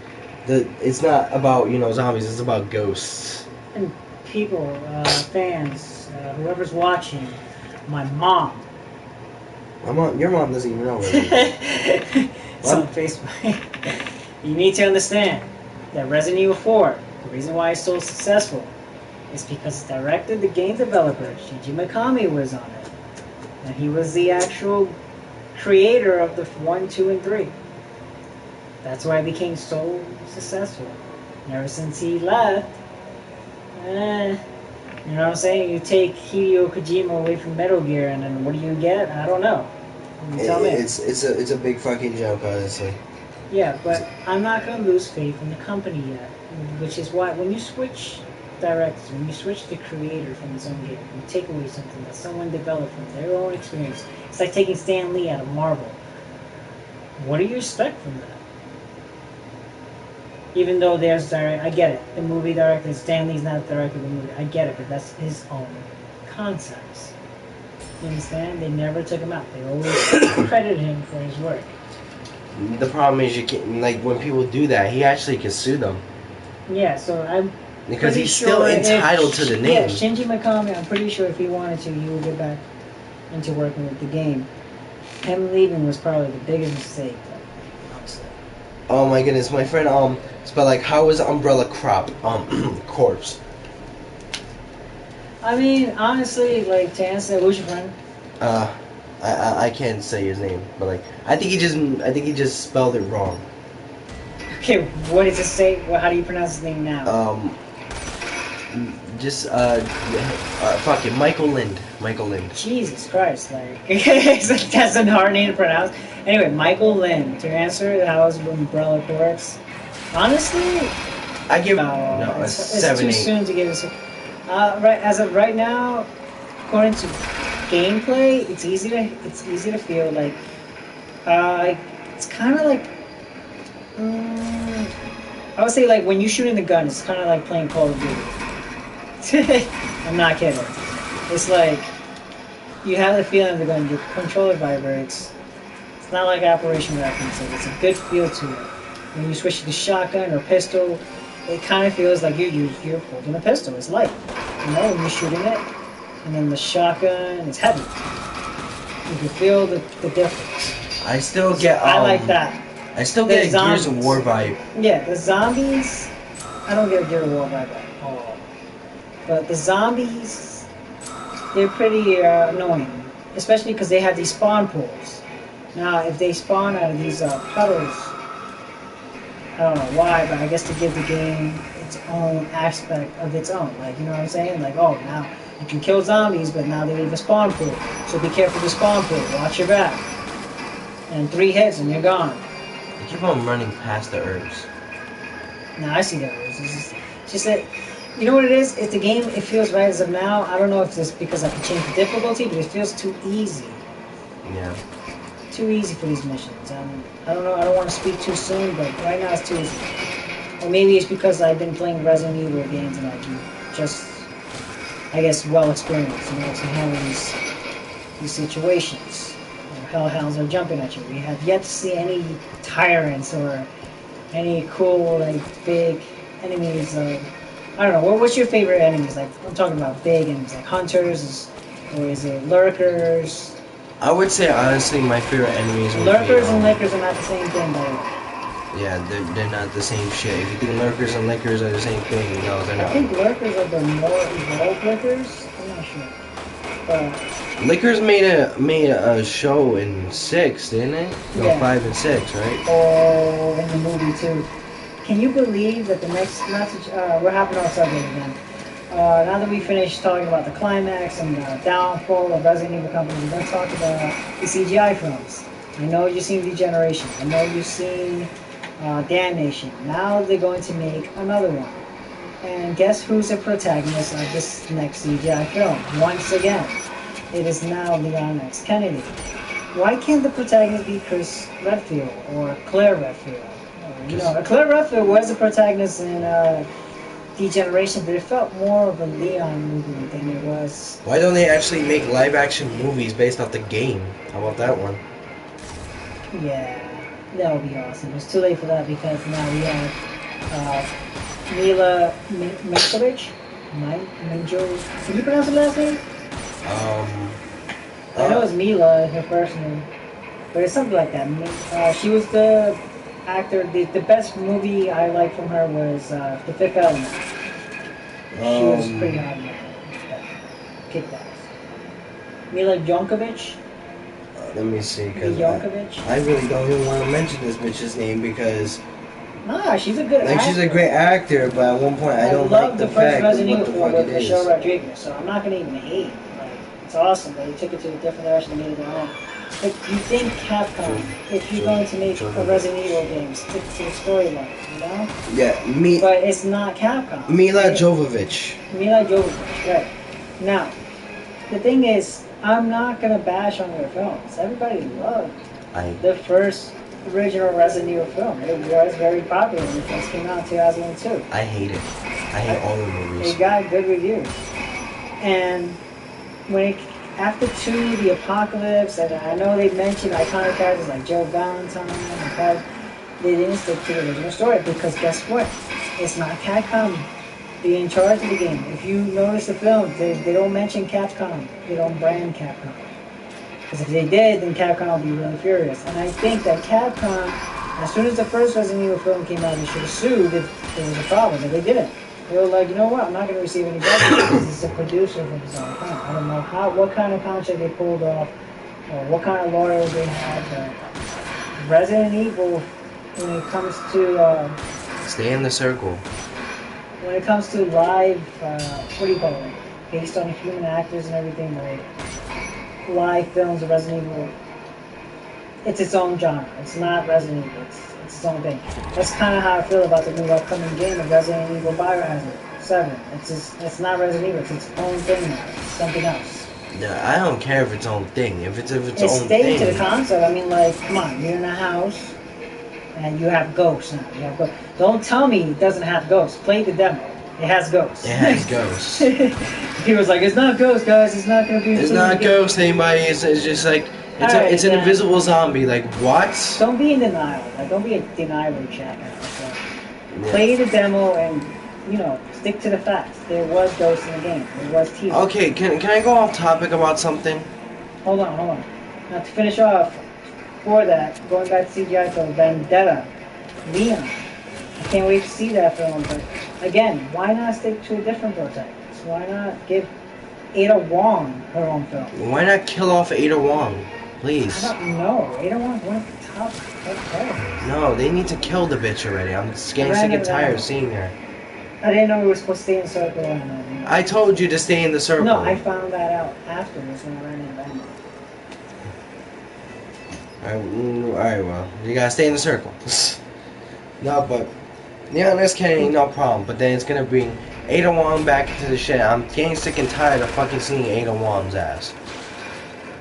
It's not about, you know, zombies, it's about ghosts. And people, fans, whoever's watching, my mom. Your mom doesn't even know. It's on Facebook. You need to understand that Resident Evil 4, the reason why it's so successful is because the director, the game developer, Shinji Mikami, was on it. And he was the actual creator of the 1, 2, and 3. That's why it became so successful. And ever since he left, you know what I'm saying? You take Hideo Kojima away from Metal Gear, and then what do you get? I don't know. You tell me. It's a big fucking joke, honestly. Yeah, but I'm not going to lose faith in the company yet. Which is why when you switch directors, when you switch the creator from his own game, you take away something that someone developed from their own experience. It's like taking Stan Lee out of Marvel. What do you expect from that? Even though there's I get it. The movie director, Stan Lee's not the director of the movie. I get it, but that's his own concepts. You understand? They never took him out. They always credited him for his work. The problem is you can't, like, when people do that, he actually can sue them. Yeah, so I'm because pretty he's still sure entitled to the name. Yeah, Shinji Mikami, I'm pretty sure if he wanted to, he would get back into working with the game. Him leaving was probably the biggest mistake, honestly. Oh my goodness, my friend spelled like, how is Umbrella corpse? I mean, honestly, like, to answer, who's your friend? I can't say his name, but like I think he just spelled it wrong. Okay, what does it say? Well, how do you pronounce his name now? Fuck it, Michael Lind. Michael Lind. Jesus Christ, like, that's a hard name to pronounce. Anyway, Michael Lind, to answer how is Umbrella Corpse, honestly, I give it's 7, too 8. soon to give it. Right as of right now, according to gameplay, it's easy to feel like, it's kind of like, I would say like when you shoot in the gun, it's kind of like playing Call of Duty. I'm not kidding. It's like you have the feeling of the gun, your controller vibrates. It's not like Operation Raccoon. It's a good feel to it. When you switch to the shotgun or pistol, it kind of feels like you're holding a pistol. It's light, you know, when you're shooting it. And then the shotgun, it's heavy. You can feel the difference. I still get. I like that. I still get a Gears of War vibe. Yeah, the zombies, I don't get a Gears of War vibe at all. But the zombies, they're pretty annoying. Especially because they have these spawn pools. Now, if they spawn out of these puddles, I don't know why, but I guess to give the game its own aspect of its own. Like, you know what I'm saying? Like, oh, now you can kill zombies, but now they leave a spawn pool. So be careful of the spawn pool. Watch your back. And 3 hits and you're gone. You keep on running past the herbs. Now I see the herbs. It's just that, you know what it is? If the game, it feels right as of now. I don't know if it's because I can change the difficulty, but it feels too easy. Yeah. Too easy for these missions. I don't know. I don't want to speak too soon, but right now it's too easy. Or maybe it's because I've been playing Resident Evil games and I'm just, I guess, well experienced, you know, to handle these situations. Hellhounds are jumping at you. We have yet to see any tyrants or any cool, like, big enemies. I don't know. What's your favorite enemies? Like, I'm talking about big enemies, like hunters, or is it lurkers? I would say honestly, my favorite enemies would Lurkers be, and lickers are not the same thing, by the way. Yeah, they're not the same shit. If you think lurkers and lickers are the same thing, no, they're I not. think lurkers are the more evolved lickers. I'm not sure. But Lickers made a show in 6, didn't it? No, Yeah. 5 and 6, right? oh, in the movie too. Can you believe that the next message? We're hopping off subject again. Now that we finished talking about the climax and the downfall of Resident Evil Company, we're going to talk about the CGI films. I know you've seen Degeneration. I know you've seen Damnation. Now they're going to make another one. And guess who's the protagonist of this next CGI film? Once again, it is now Leon X. Kennedy. Why can't the protagonist be Chris Redfield or Claire Redfield? You know, Claire Redfield was the protagonist in Degeneration, but it felt more of a Leon movie than it was. Why don't they actually make live action movies based off the game? How about that one? Yeah, that would be awesome. It's too late for that because now we have Mila Minkovic. Minjo. Can you pronounce her last name? I know it's Mila, her first name, but it's something like that. She was the actor. The best movie I liked from her was The Fifth Element. She was pretty hot in that. Kicked ass. Mila Jonkovic. Let me see, because I really don't even want to mention this bitch's name because nah, she's a good actor. she's a great actor, but at one point I don't love like the first fact Resident of what Evil the fuck with it Michelle is. Rodriguez, so I'm not gonna even hate. Like, it's awesome that they took it to a different direction and made it their own. But you think Capcom, if you're going to make a Resident Evil game, stick to the storyline, you know? Yeah, But it's not Capcom. Mila Jovovich. Mila Jovovich, right. Now, the thing is, I'm not gonna bash on their films. Everybody loved the first original Resident Evil film. It was very popular when it first came out in 2002. I hate it. I hate all the movies. It got good reviews. And after 2, the Apocalypse, and I know they mentioned iconic characters like Joe Valentine, because they didn't stick to the original story because guess what? It's not Capcom. They're in charge of the game. If you notice the film, they don't mention Capcom. They don't brand Capcom. Because if they did, then Capcom would be really furious. And I think that Capcom, as soon as the first Resident Evil film came out, they should have sued if there was a problem. And they didn't. They were like, you know what? I'm not going to receive any judgment because he's a producer for his own film. I don't know what kind of contract they pulled off or what kind of lawyers they had. But Resident Evil, when it comes to... Stay in the circle. When it comes to live, what do you call it? Based on human actors and everything, like live films of Resident Evil, it's its own genre. It's not Resident Evil. It's its own thing. That's kind of how I feel about the new upcoming game of Resident Evil Biohazard 7. It's not Resident Evil. It's its own thing now. It's something else. Yeah, I don't care if it's own thing. If it's own thing. It's staying to the concept. I mean, like, come on, you're in a house. And you have ghosts now. You have ghosts. Don't tell me it doesn't have ghosts. Play the demo. It has ghosts. It has ghosts. He was like, it's not ghosts, guys. It's not going to be... It's not ghosts, anybody. It's just like... It's an invisible zombie. Like, what? Don't be in denial. Like, don't be a denial jackass. Like, play the demo and, stick to the facts. There was ghosts in the game. There was TV. Okay, can I go off topic about something? Hold on. Now, to finish off... For that, going back to CGI film, Vendetta, Leon. I can't wait to see that film, but again, why not stick to a different protagonist? Why not give Ada Wong her own film? Why not kill off Ada Wong, please? I don't know. Ada Wong's one of the top characters. No, they need to kill the bitch already. I'm just getting sick and tired of seeing her. I didn't know we were supposed to stay in the circle. I told you to stay in the circle. No, I found that out afterwards when I ran into Bangor. Alright, well, you gotta stay in the circle. No, but Leon S. Kennedy, no problem. But then it's gonna bring Ada Wong back into the shit. I'm getting sick and tired of fucking seeing Ada Wong's ass.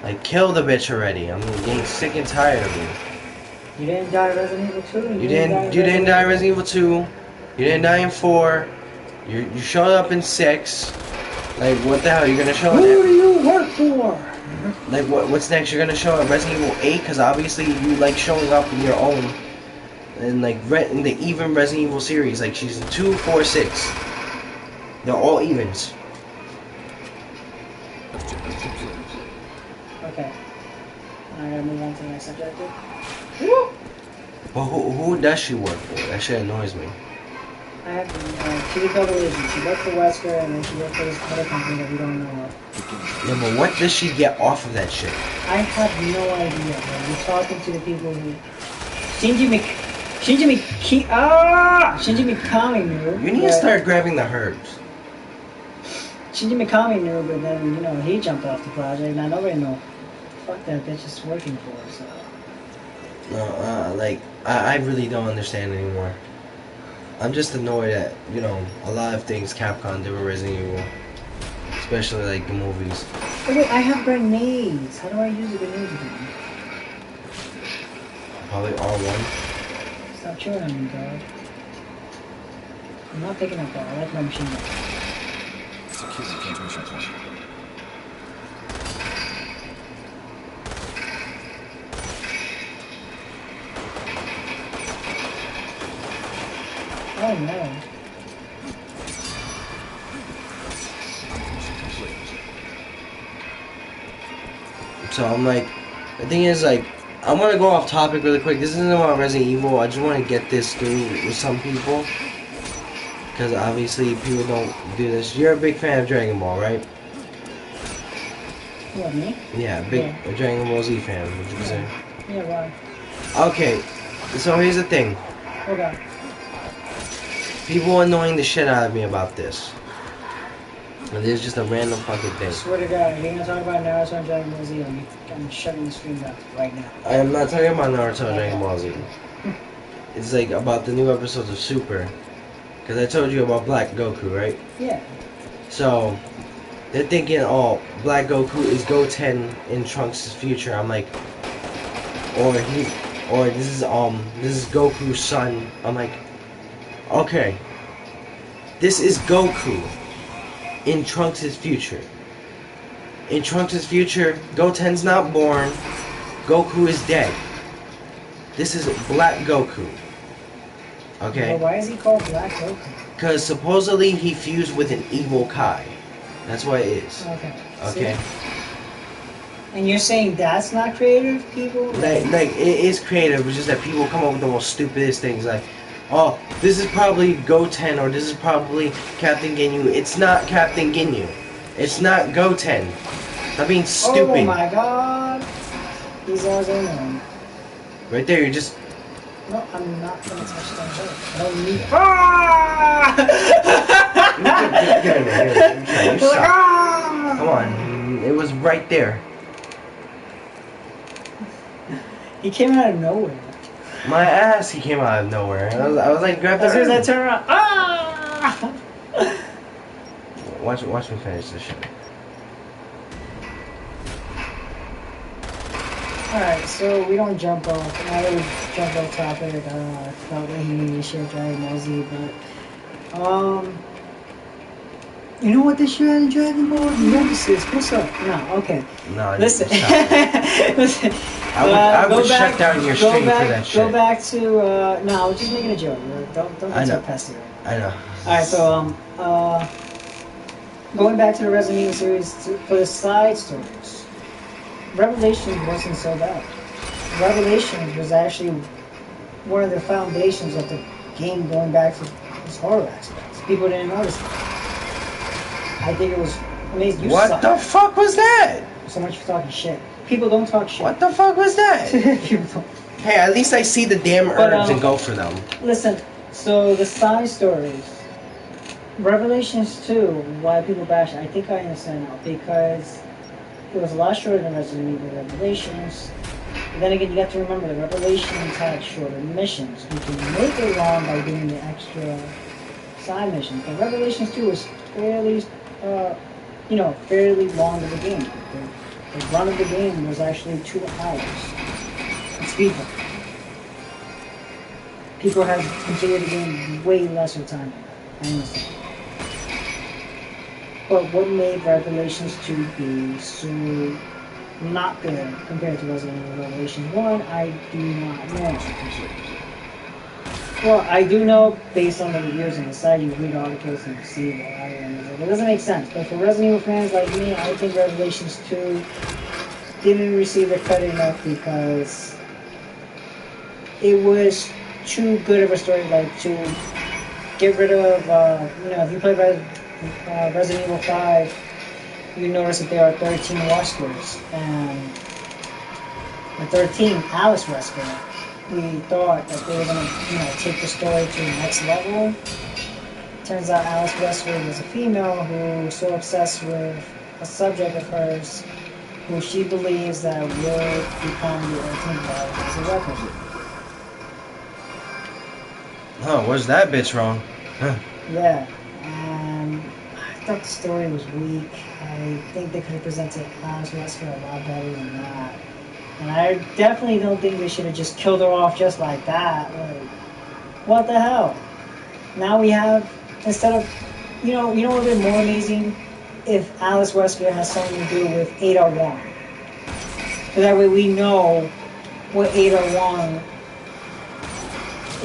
Like, kill the bitch already. I'm getting sick and tired of you. You didn't die in Resident Evil 2? You didn't die in Resident Evil 2. You didn't die in 4. You showed up in 6. Like, what the hell? You're gonna show up? Who do you work for? Like, what's next? You're gonna show up Resident Evil 8? Because obviously you like showing up in your own. And like, in the even Resident Evil series. Like, she's 2, 4, 6. They're all evens. Okay. I gotta move on to the next subject. Well, who does she work for? That shit annoys me. I have she's a double agent. She worked for Wesker and then she worked for this other company that we don't know of. Yeah, but what does she get off of that shit? I have no idea, bro. You're talking to the people who... Shinji Mikami knew. You need to start grabbing the herbs. Shinji Mikami knew, but then, he jumped off the project. Now nobody knows. Fuck that bitch is working for us. So. No, I really don't understand anymore. I'm just annoyed at, a lot of things Capcom did with Resident Evil. Especially, like, the movies. Oh, wait, I have grenades. How do I use the grenades again? Probably R1. Stop chewing on me, dog. I'm not picking up that. I like my machine gun. Secure the transmission point. Oh no. Mission complete. So I'm like, the thing is like, I want to go off topic really quick. This isn't about Resident Evil. I just want to get this through with some people. Because obviously people don't do this. You're a big fan of Dragon Ball, right? What, me? Yeah, big Dragon Ball Z fan, would you say? Yeah, why? Okay, so here's the thing. Okay. People annoying the shit out of me about this. But it's just a random fucking thing. Swear to God, if you're gonna talk about Naruto and Dragon Ball Z, I'm shutting the stream down right now. I am not talking about Naruto and Dragon Ball Z. It's like about the new episodes of Super. Because I told you about Black Goku, right? Yeah. So, they're thinking, oh, Black Goku is Goten in Trunks' future. I'm like, or this is Goku's son. I'm like, okay, this is Goku in Trunks' future. In Trunks' future, Goten's not born. Goku is dead. This is Black Goku. Okay? But why is he called Black Goku? Because supposedly he fused with an evil Kai. That's what it is. Okay. Okay? See? And you're saying that's not creative, people? Like it is creative, it's just that people come up with the most stupidest things like, oh, this is probably Goten or this is probably Captain Ginyu. It's not Captain Ginyu. It's not Goten. I'm being stupid. Oh my god. These are annoying. Right there, you're just... No, I'm not gonna touch that hole. I don't need it. Get in there. You suck. Come on. It was right there. He came out of nowhere. My ass, he came out of nowhere. I was like, grab the As soon as I herb. turn around, ah! Watch me finish this shit. Alright, so we don't jump off. Now that we jump off topic about what he made shit Dragon Ball Z, but you know what they should have in Dragon Ball? Nemesis. What's up? No, okay. No, Listen. stop. Listen. I would shut down your stream for that shit. Go back to no, I was just making a joke. Don't get so pesty. I know. Alright, so going back to the Resident Evil series for the side stories. Revelations wasn't so bad. Revelations was actually one of the foundations of the game going back to its horror aspects. People didn't notice it. I think it was amazing. What the fuck was that? So much for talking shit. People don't talk shit. What the fuck was that? People don't. Hey, at least I see the damn herbs and go for them. Listen, so the side stories, Revelations 2, why people bash it, I think I understand now. Because it was a lot shorter than Resident Evil Revelations. But then again, you have to remember that Revelations had shorter missions. You can make it long by doing the extra side missions. But Revelations 2 was fairly, fairly long of a game. The run of the game was actually 2 hours. It's people. People have completed the game way lesser time. I understand. But what made Revelations 2 be so not good compared to Resident Evil Revelations 1, I do not know. Well, I do know based on the reviews on the site, you read articles and you see why, and it doesn't make sense. But for Resident Evil fans like me, I think Revelations 2 didn't receive the credit enough because it was too good of a story, like to get rid of, if you play Resident Evil 5, you notice that there are 13 Weskers, and the 13th Alice Wesker, we thought that they were going to, take the story to the next level. Turns out Alice Wesker was a female who was so obsessed with a subject of hers who she believes that will become the ultimate battle as a weapon. Oh, where's that bitch wrong? Huh. Yeah, and I thought the story was weak. I think they could have presented Alice Wesker a lot better than that. And I definitely don't think they should have just killed her off just like that. Like, what the hell? Now we have, instead of, what would have been more amazing? If Alice Wesker has something to do with Ada Wong. So that way we know what Ada Wong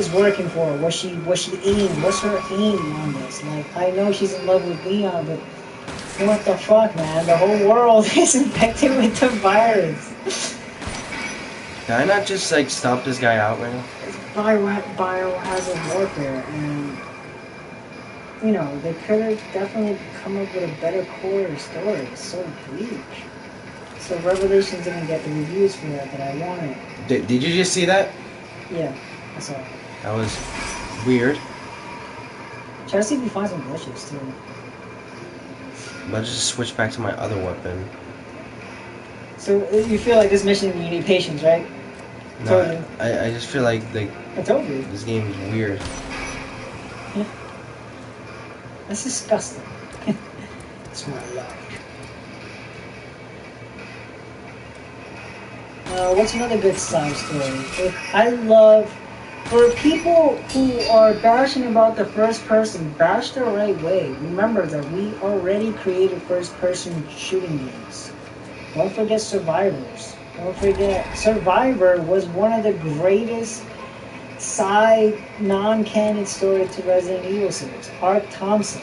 is working for her? What's she aim? What's her aim on this? Like, I know she's in love with Leon, but what the fuck, man? The whole world is infected with the virus. Can I not just like stomp this guy out right now? It's biohazard warfare, and you know they could have definitely come up with a better core story. It's so bleak. So Revelations didn't get the reviews for that I wanted. Did you just see that? Yeah, I saw it. That was weird. Try to see if you find some glitches too. I'll just switch back to my other weapon. So you feel like this mission you need patience, right? No, Totally. I just feel like I told you. this game is weird. Yeah. That's disgusting. That's what I like. What's another good side story? I love, for people who are bashing about the first person, bash the right way. Remember that we already created first person shooting games. Don't forget Survivors. Don't forget, Survivor was one of the greatest side non-canon stories to Resident Evil series. Art Thompson.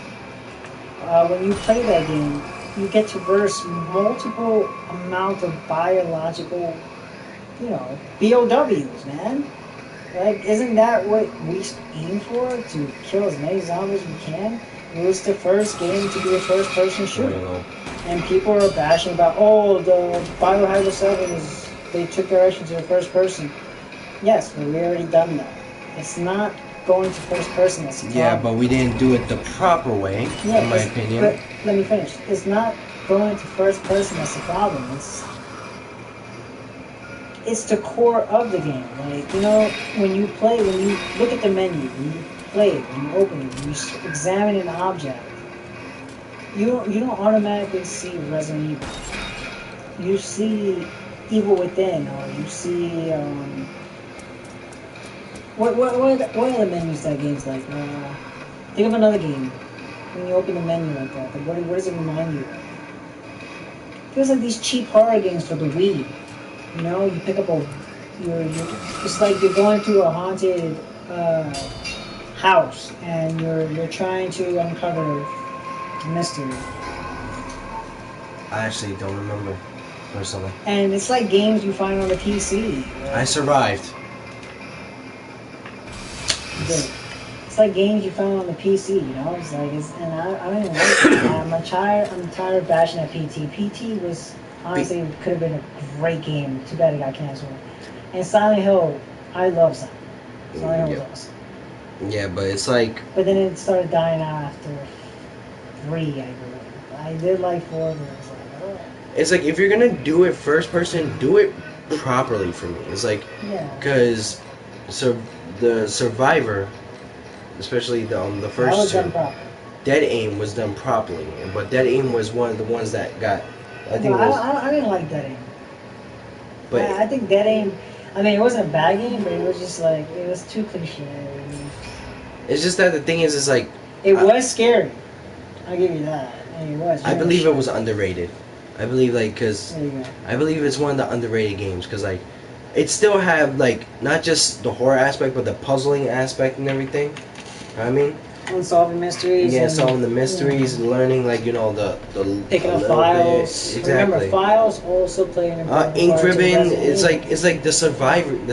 When you play that game, you get to verse multiple amount of biological, you know, BOWs, man. Like, isn't that what we aim for? To kill as many zombies as we can? It was the first game to be a first-person shooter. And people are bashing about, oh, the Biohazard 7 is, they took direction to the first person. Yes, but we already done that. It's not going to first person that's the problem. Yeah, but we didn't do it the proper way, in my opinion. But let me finish. It's not going to first person that's the problem. It's the core of the game. Like, you know, when you play, when you look at the menu, when you play it, when you open it, when you examine an object, you don't automatically see Resident Evil. You see Evil Within, or you see what other menus that game's like? Think of another game. When you open the menu like that, what does it remind you of? It feels like these cheap horror games for the Wii. You know, you pick up it's like you're going to a haunted house and you're trying to uncover a mystery. I actually don't remember, personally. And it's like games you find on the PC. Right? I survived. It's like games you find on the PC, you know? It's like, and I don't even like it. I'm tired of bashing at PT. PT was, honestly, could have been a great game. Too bad it got canceled. And Silent Hill, I love Silent Hill. Silent Hill was awesome. Yeah, but it's like... But then it started dying out after 3, I believe. I did like 4, but it was like, oh. It's like, if you're gonna do it first person, do it properly for me. It's like, because the Survivor, especially the first two, Dead Aim was done properly. But Dead Aim was one of the ones that got, I think I didn't like Dead Aim. But I think Dead Aim, I mean, it wasn't a bad game, but it was just like, it was too cliche. It's just that the thing is, it's like... It was scary. I'll give you that. It was. I believe it was underrated. I believe, like, because... I believe it's one of the underrated games, because, like, it still have, like, not just the horror aspect, but the puzzling aspect and everything. You know what I mean? And solving mysteries. Yeah, solving the mysteries, and learning, like, you know, the picking up files. Exactly. Remember, files also play an important part. Ink ribbon. It's like the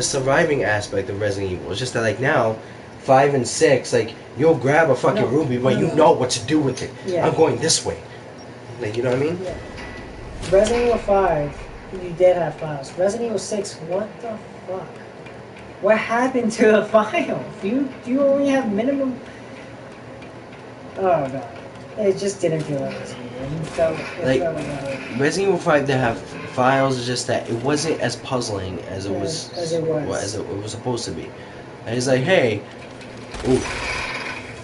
surviving aspect of Resident Evil. It's just that, like, now, 5 and 6, like, you'll grab a fucking ruby, but you know what to do with it. Yeah. I'm going this way. Like, you know what I mean? Yeah. Resident Evil 5, you did have files. Resident Evil 6, what the fuck? What happened to the file? You only have minimum... Oh god. It just didn't feel like Resident Evil. It felt like Resident Evil 5 did have files, it's just that it wasn't as puzzling as it was supposed to be. And it's like, hey, ooh,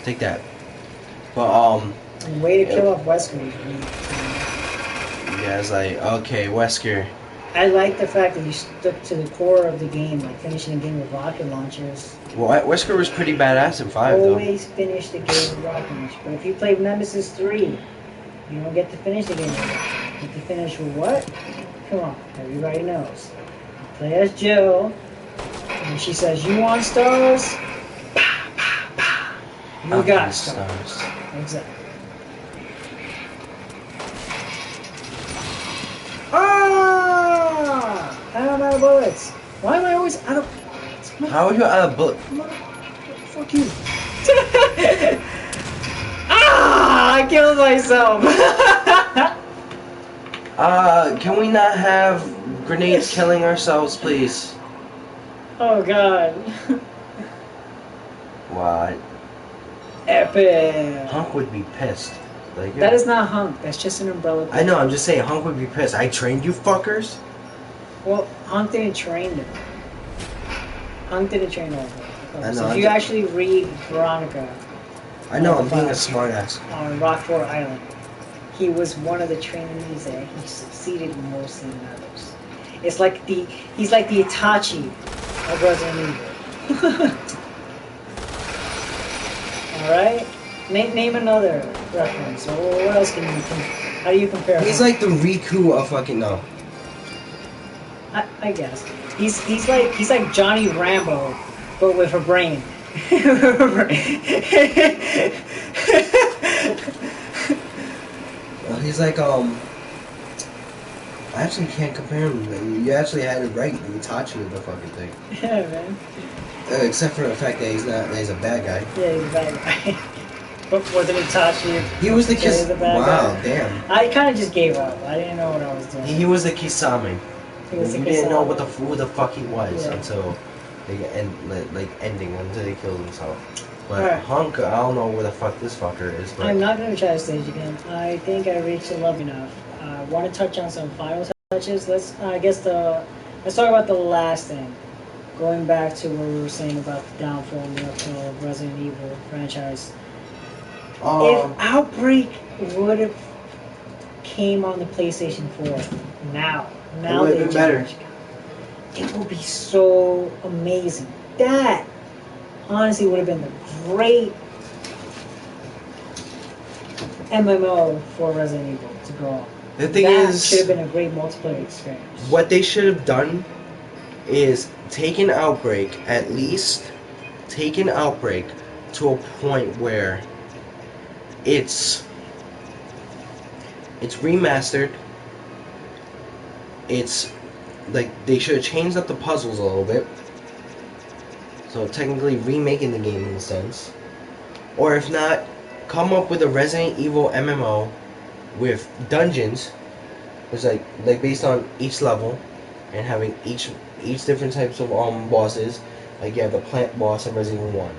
take that. But way to kill off Wesker. Yeah, it's like, okay, Wesker. I like the fact that you stuck to the core of the game, like finishing the game with rocket launchers. Well, Wesker was pretty badass in 5, though. Always finish the game with rocket launchers. But if you play Nemesis 3, you don't get to finish the game with that. You get to finish with what? Come on, everybody knows. You play as Jill, and she says, you want stars? You got these stars. Exactly. Ah! I'm out of bullets. Why am I always out of bullets? How are you out of bullet? Fuck you. Ah! I killed myself. Can we not have grenades killing ourselves, please? Oh god. What? Epic. Hunk would be pissed. Like, That is not Hunk. That's just an umbrella. I know, I'm just saying, Hunk would be pissed. I trained you fuckers? Well, Hunk didn't train them. Hunk didn't train all of them. I So know, if you actually read Veronica I know, I'm being a smartass. on Rockford Island, he was one of the trainees there. He succeeded mostly in others. He's like the Itachi of Resident Evil. Alright? Name another reference. What else can you how do you compare He's him? like the Riku of fucking no. I guess. He's like Johnny Rambo, but with a brain. Well, he's like I actually can't compare him. You actually had it right. The Itachi of the fucking thing. Yeah, man. Except for the fact that he's a bad guy. Yeah, he's a bad guy. But wasn't Itachi? He was the kiss. The bad Wow, guy? damn. I kind of just gave up. I didn't know what I was doing. He was the Kisame. He was the You didn't know Kisame. who the fuck he was Yeah. until ending until he killed himself. But Alright. Hunk, I don't know where the fuck this fucker is. But I'm not going to try to stage again. I think I reached a level enough. I want to touch on some final touches. Let's talk about the last thing. Going back to what we were saying about the downfall and the uphill of Resident Evil franchise. If Outbreak would have came on the PlayStation 4 now would've they been better. changed it would be so amazing. That honestly would have been the great MMO for Resident Evil to go on. the thing That is, should have been a great multiplayer experience. what they should have done is taken Outbreak, at least taken Outbreak to a point where it's remastered. It's like they should have changed up the puzzles a little bit. So technically remaking the game in a sense. Or if not, come up with a Resident Evil MMO with dungeons. It's like based on each level and having each different types of bosses. Like you have the plant boss in Resident Evil 1.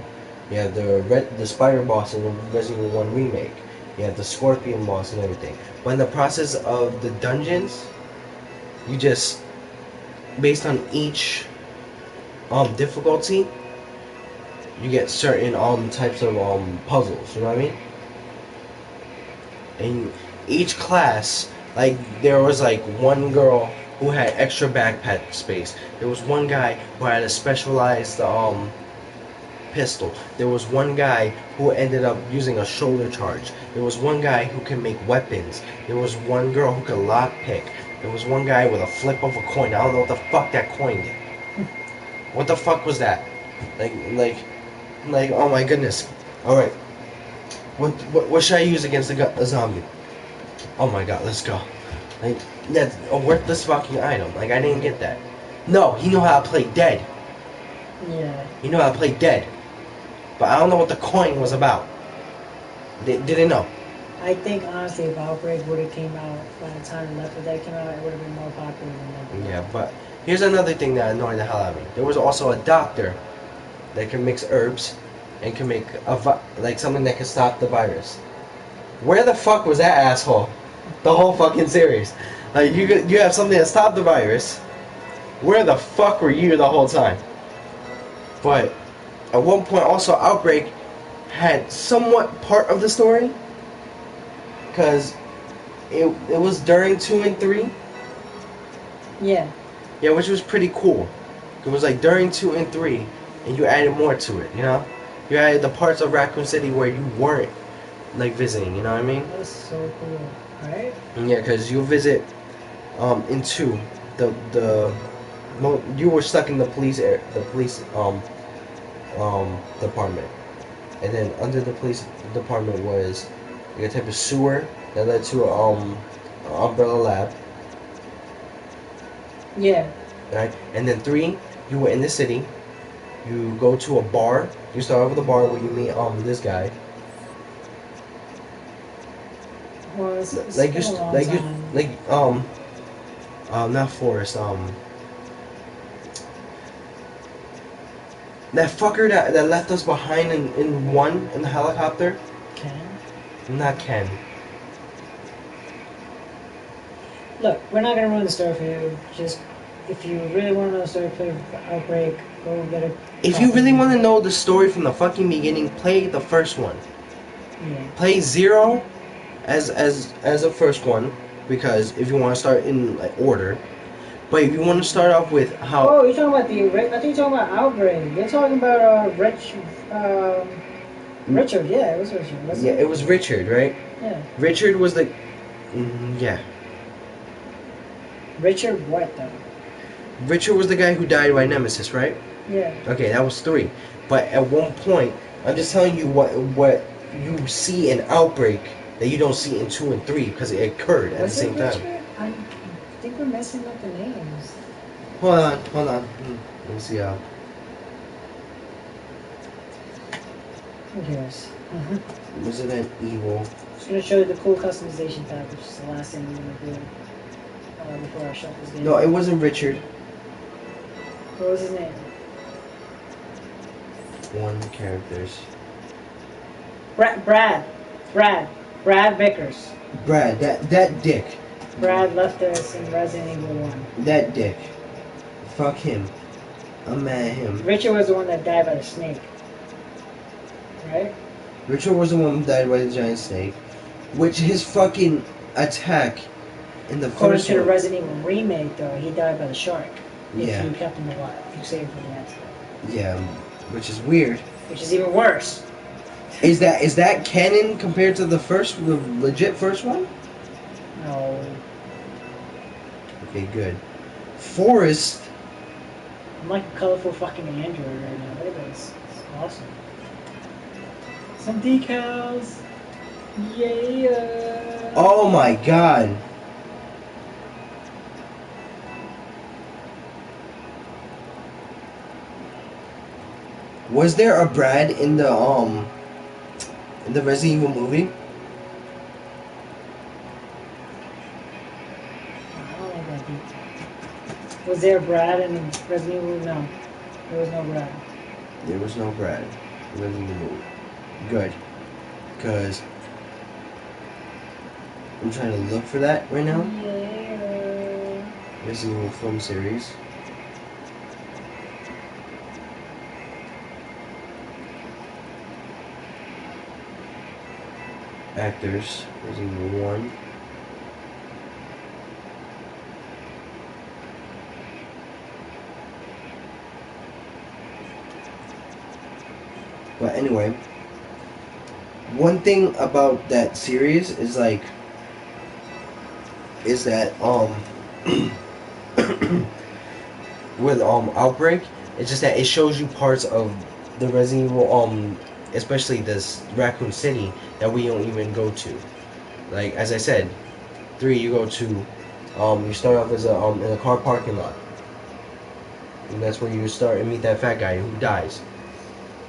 You have the spider boss in the Resident Evil 1 remake. You have the scorpion boss and everything. But in the process of the dungeons, you just based on each difficulty, you get certain types of puzzles. You know what I mean? And each class, like there was like one girl who had extra backpack space. There was one guy who had a specialized pistol. There was one guy who ended up using a shoulder charge. There was one guy who can make weapons. There was one girl who could lockpick. There was one guy with a flip of a coin. I don't know what the fuck that coin did. What the fuck was that? Like, oh my goodness. Alright. What should I use against a zombie? Oh my god, let's go. Like, that's a worthless fucking item. Like, I didn't get that. No, he knew how to play dead. Yeah. He knew how to play dead. But I don't know what the coin was about. Didn't know. I think honestly, if Outbreak would have came out by the time Left 4 Dead came out, it would have been more popular than Left 4 Dead. Yeah, but here's another thing that annoyed the hell out of me. There was also a doctor that can mix herbs and can make something that can stop the virus. Where the fuck was that asshole? The whole fucking series. Like you have something that stopped the virus. Where the fuck were you the whole time? But at one point also Outbreak had somewhat part of the story. Because it was during 2 and 3. Yeah. Yeah, which was pretty cool. It was like during 2 and 3, and you added more to it, you know? You added the parts of Raccoon City where you weren't, like, visiting, you know what I mean? That was so cool, right? Yeah, because you visit, in 2, you were stuck in the police department. and then under the police department was like a type of sewer that led to an umbrella lab, Yeah. right? And then 3, you were in the city. You go to a bar. You start off with a bar where you meet this guy. Well, it's Like been you, a long like you, time. like not Forrest. That fucker that left us behind in 1 in the helicopter. Ken? Not Ken. Look, we're not gonna ruin the story for you. Just if you really want to know the story for Outbreak, go get a. If you really want to know the story from the fucking beginning, play the first one. Yeah. Play 0 as a first one, because if you want to start in like order. But if you want to start off with how. Oh, you're talking about I think you're talking about Outbreak. You're talking about Richard. Yeah, it was Richard. Wasn't Yeah, it? it was Richard, right? Yeah. Richard was the. Yeah. Richard what though? Richard was the guy who died by Nemesis, right? Yeah. Okay, that was 3. But at one point, I'm just telling you what you see in Outbreak that you don't see in 2 and 3 because it occurred at the same time. I think we're messing up the names. Hold on. Let me see how. Who cares? Resident Evil. Just gonna show you the cool customization tab, which is the last thing we're gonna do before I shut this game. No, it wasn't Richard. What was his name? 1 characters. Brad Vickers. Brad, that dick. Brad left us in Resident Evil 1. That dick. Fuck him. I'm mad at him. Richard was the one that died by the snake. Right? Richard was the one who died by the giant snake. Which his fucking attack in the According first to the one. Resident Evil remake, though, he died by the shark. Yeah. If you kept him alive. If you saved him from the accident. Yeah, which is weird. Which is even worse. Is that canon compared to the legit first one? No. Okay, good. Forrest. I'm like a colorful fucking android right now. Look at this. It's awesome. Some decals. Yeah. Oh my god. Was there a Brad in the Resident Evil movie? I don't like that detail. Was there a Brad in Resident Evil? No. There was no Brad. There was no Brad in Resident Evil movie. Good. Because I'm trying to look for that right now. Yeah. Resident Evil film series. Actors. Resident Evil 1. But anyway, one thing about that series is like, is that with Outbreak, it's just that it shows you parts of the Resident Evil especially this Raccoon City that we don't even go to. Like as I said, 3 you go to you start off as in a car parking lot, and that's where you start and meet that fat guy who dies.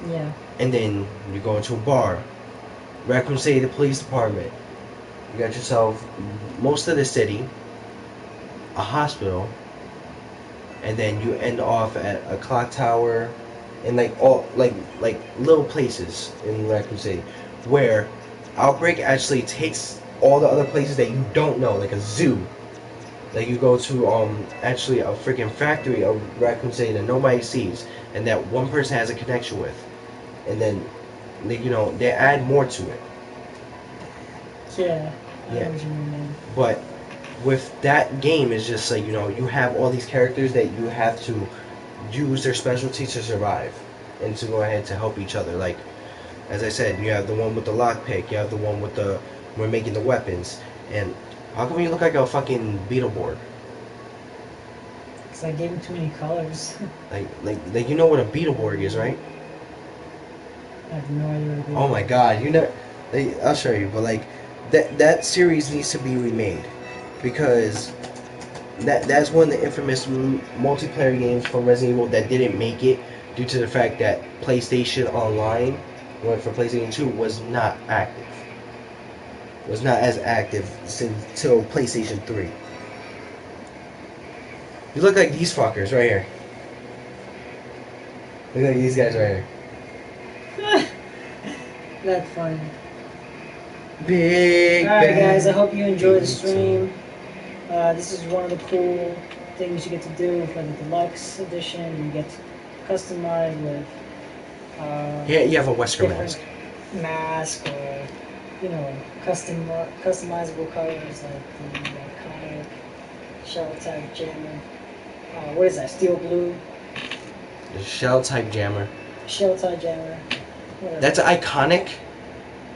Yeah. And then you go into a bar, Raccoon City, the police department. You got yourself most of the city, a hospital, and then you end off at a clock tower, and like all like little places in Raccoon City, where Outbreak actually takes all the other places that you don't know, like a zoo. Like you go to actually a freaking factory of Raccoon City that nobody sees, and that one person has a connection with, and then they add more to it. Yeah. I know Yeah. what you mean, man. But with that game, it's just like, you have all these characters that you have to use their specialty to survive and to go ahead to help each other. Like, as I said, you have the one with the lockpick, you have the one with we're making the weapons. And how come you look like a fucking Beetleborg? Because I gave him too many colors. Like you know what a Beetleborg is, right? I have no idea what it is. Oh my god, you know, like, I'll show you, but like that series needs to be remade because that's one of the infamous multiplayer games for Resident Evil that didn't make it due to the fact that PlayStation Online, for PlayStation 2, was not active. Was not as active until PlayStation 3. You look like these fuckers right here. Look like these guys right here. That's funny. Big. Alright, guys, I hope you enjoyed the stream. This is one of the cool things you get to do for the deluxe edition. You get to customize with. Yeah, you have a Wesker mask. Mask or, you know, customizable colors like the iconic shell type jammer. What is that? Steel blue. The shell type jammer. Shell type jammer. Whatever. That's iconic.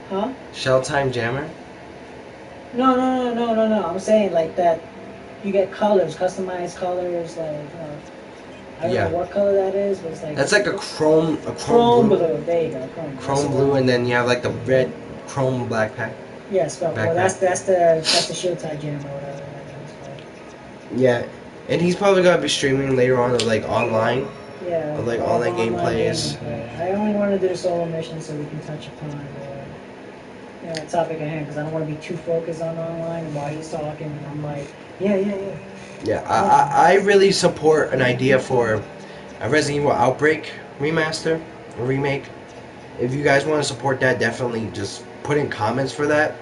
Huh? Shell time jammer. No. I'm saying like that. You get colors, customized colors. Like I don't know what color that is, but it's like that's like a chrome blue. There you go, chrome blue, and then you have like the red chrome black pack. Yes, well, that's the shield type jam or whatever. Yeah, and he's probably gonna be streaming later on, like online. Yeah, like online gameplays. I only want to do the solo mission so we can touch upon the topic at hand because I don't want to be too focused on online while he's talking. And I'm like, yeah. I really support an idea for a Resident Evil Outbreak remaster, or remake. If you guys want to support that, definitely just put in comments for that.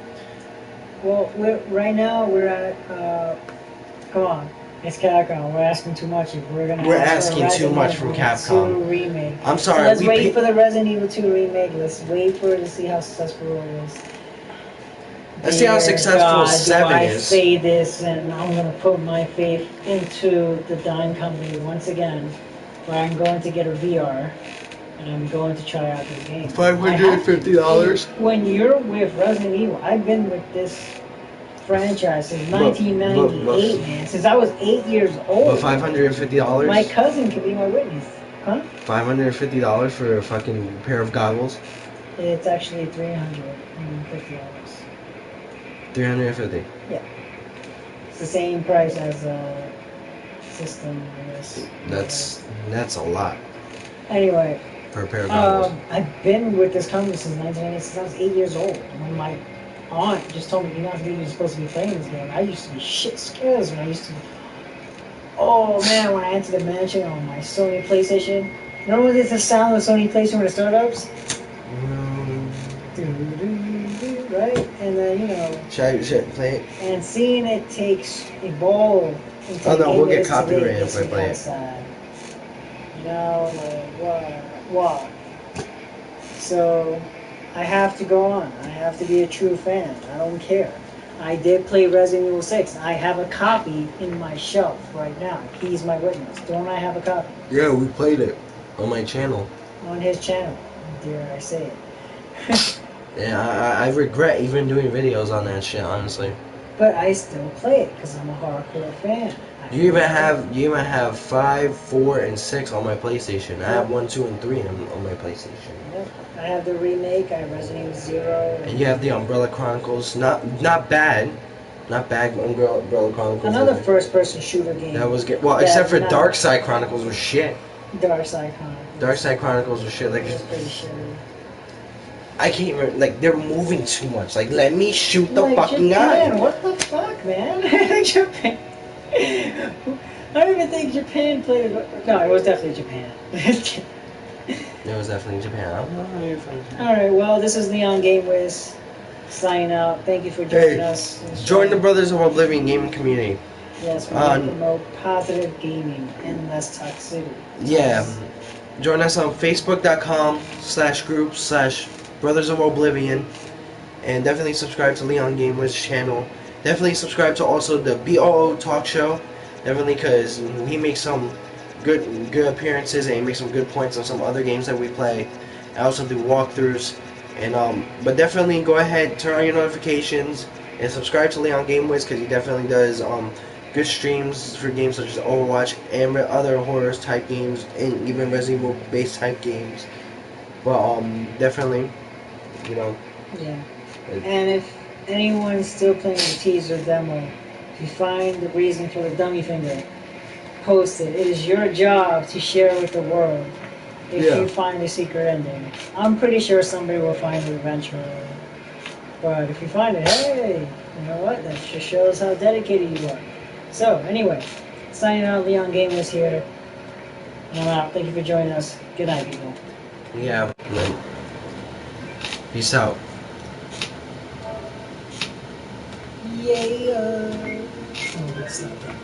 Well, right now we're at. Come on, it's Capcom. We're asking too much. We're asking too much from Capcom. 2 remake. I'm sorry. So let's wait for the Resident Evil 2 remake. Let's wait for it to see how successful it is. Let's see how successful 7 is. I say this, and I'm going to put my faith into the Dime Company once again, where I'm going to get a VR, and I'm going to try out this game. $550. When you're with Resident Evil, I've been with this franchise since 1998, man. Since I was 8 years old. But $550? My cousin can be my witness. Huh? $550 for a fucking pair of goggles? It's actually $350. $350. Yeah. It's the same price as a system, I guess. That's a lot. Anyway. For a pair of goggles. I've been with this company since 1998, since I was 8 years old. When my aunt just told me you're not really supposed to be playing this game. I used to be shit scared when I used to. Oh man, when I entered the mansion on my Sony PlayStation. You know what is the sound of the Sony PlayStation when it startups? Right? And then, you know. Should I play it? And seeing it evolve into oh no, we'll get copyrighted if I play it. You know, like, what? So, I have to go on. I have to be a true fan. I don't care. I did play Resident Evil 6. I have a copy in my shelf right now. He's my witness. Don't I have a copy? Yeah, we played it on my channel. On his channel. Dare I say it. Yeah, I regret even doing videos on that shit, honestly. But I still play it because I'm a hardcore fan. You even have 5, 4, and 6 on my PlayStation. I have 1, 2, and 3 on my PlayStation. Yep. I have the remake. I have Resident Evil 0. And you have the Umbrella Chronicles. Not bad. Not bad. Umbrella Chronicles. Another first-person shooter game. That was good. Well, except for Dark Side Chronicles was shit. Dark Side Chronicles. Dark Side Chronicles was shit. Like, it was pretty shitty. I can't even, like, they're moving too much. Like, let me shoot the fucking Japan, guy. What the fuck, man? Japan. I don't even think Japan played it. No, it was definitely Japan. It was definitely Japan. Alright, well, this is LeonGameWiz signing out. Thank you for joining us. Join the Brothers of Oblivion gaming community. Yes, we want to promote positive gaming and less toxicity. Yeah. Join us on Facebook.com/group/Brothers of Oblivion, and definitely subscribe to LeonGameWiz channel. Definitely subscribe to also the BOO Talk Show. Definitely, because he makes some good appearances and he makes some good points on some other games that we play. I also do walkthroughs, and but definitely go ahead, turn on your notifications, and subscribe to LeonGameWiz because he definitely does good streams for games such as Overwatch and other horrors type games, and even Resident Evil based type games. Well, definitely, you know. Yeah. It- And if anyone's still playing the teaser demo, if you find the reason for the dummy finger, post it. It is your job to share with the world if Yeah. you find the secret ending. I'm pretty sure somebody will find it eventually. But if you find it, hey, you know what? That just shows how dedicated you are. So, anyway, signing out, LeonGameWiz here. And I'm out. Thank you for joining us. Good night, people. Yeah. Peace out. Yeah. Oh, that's not that.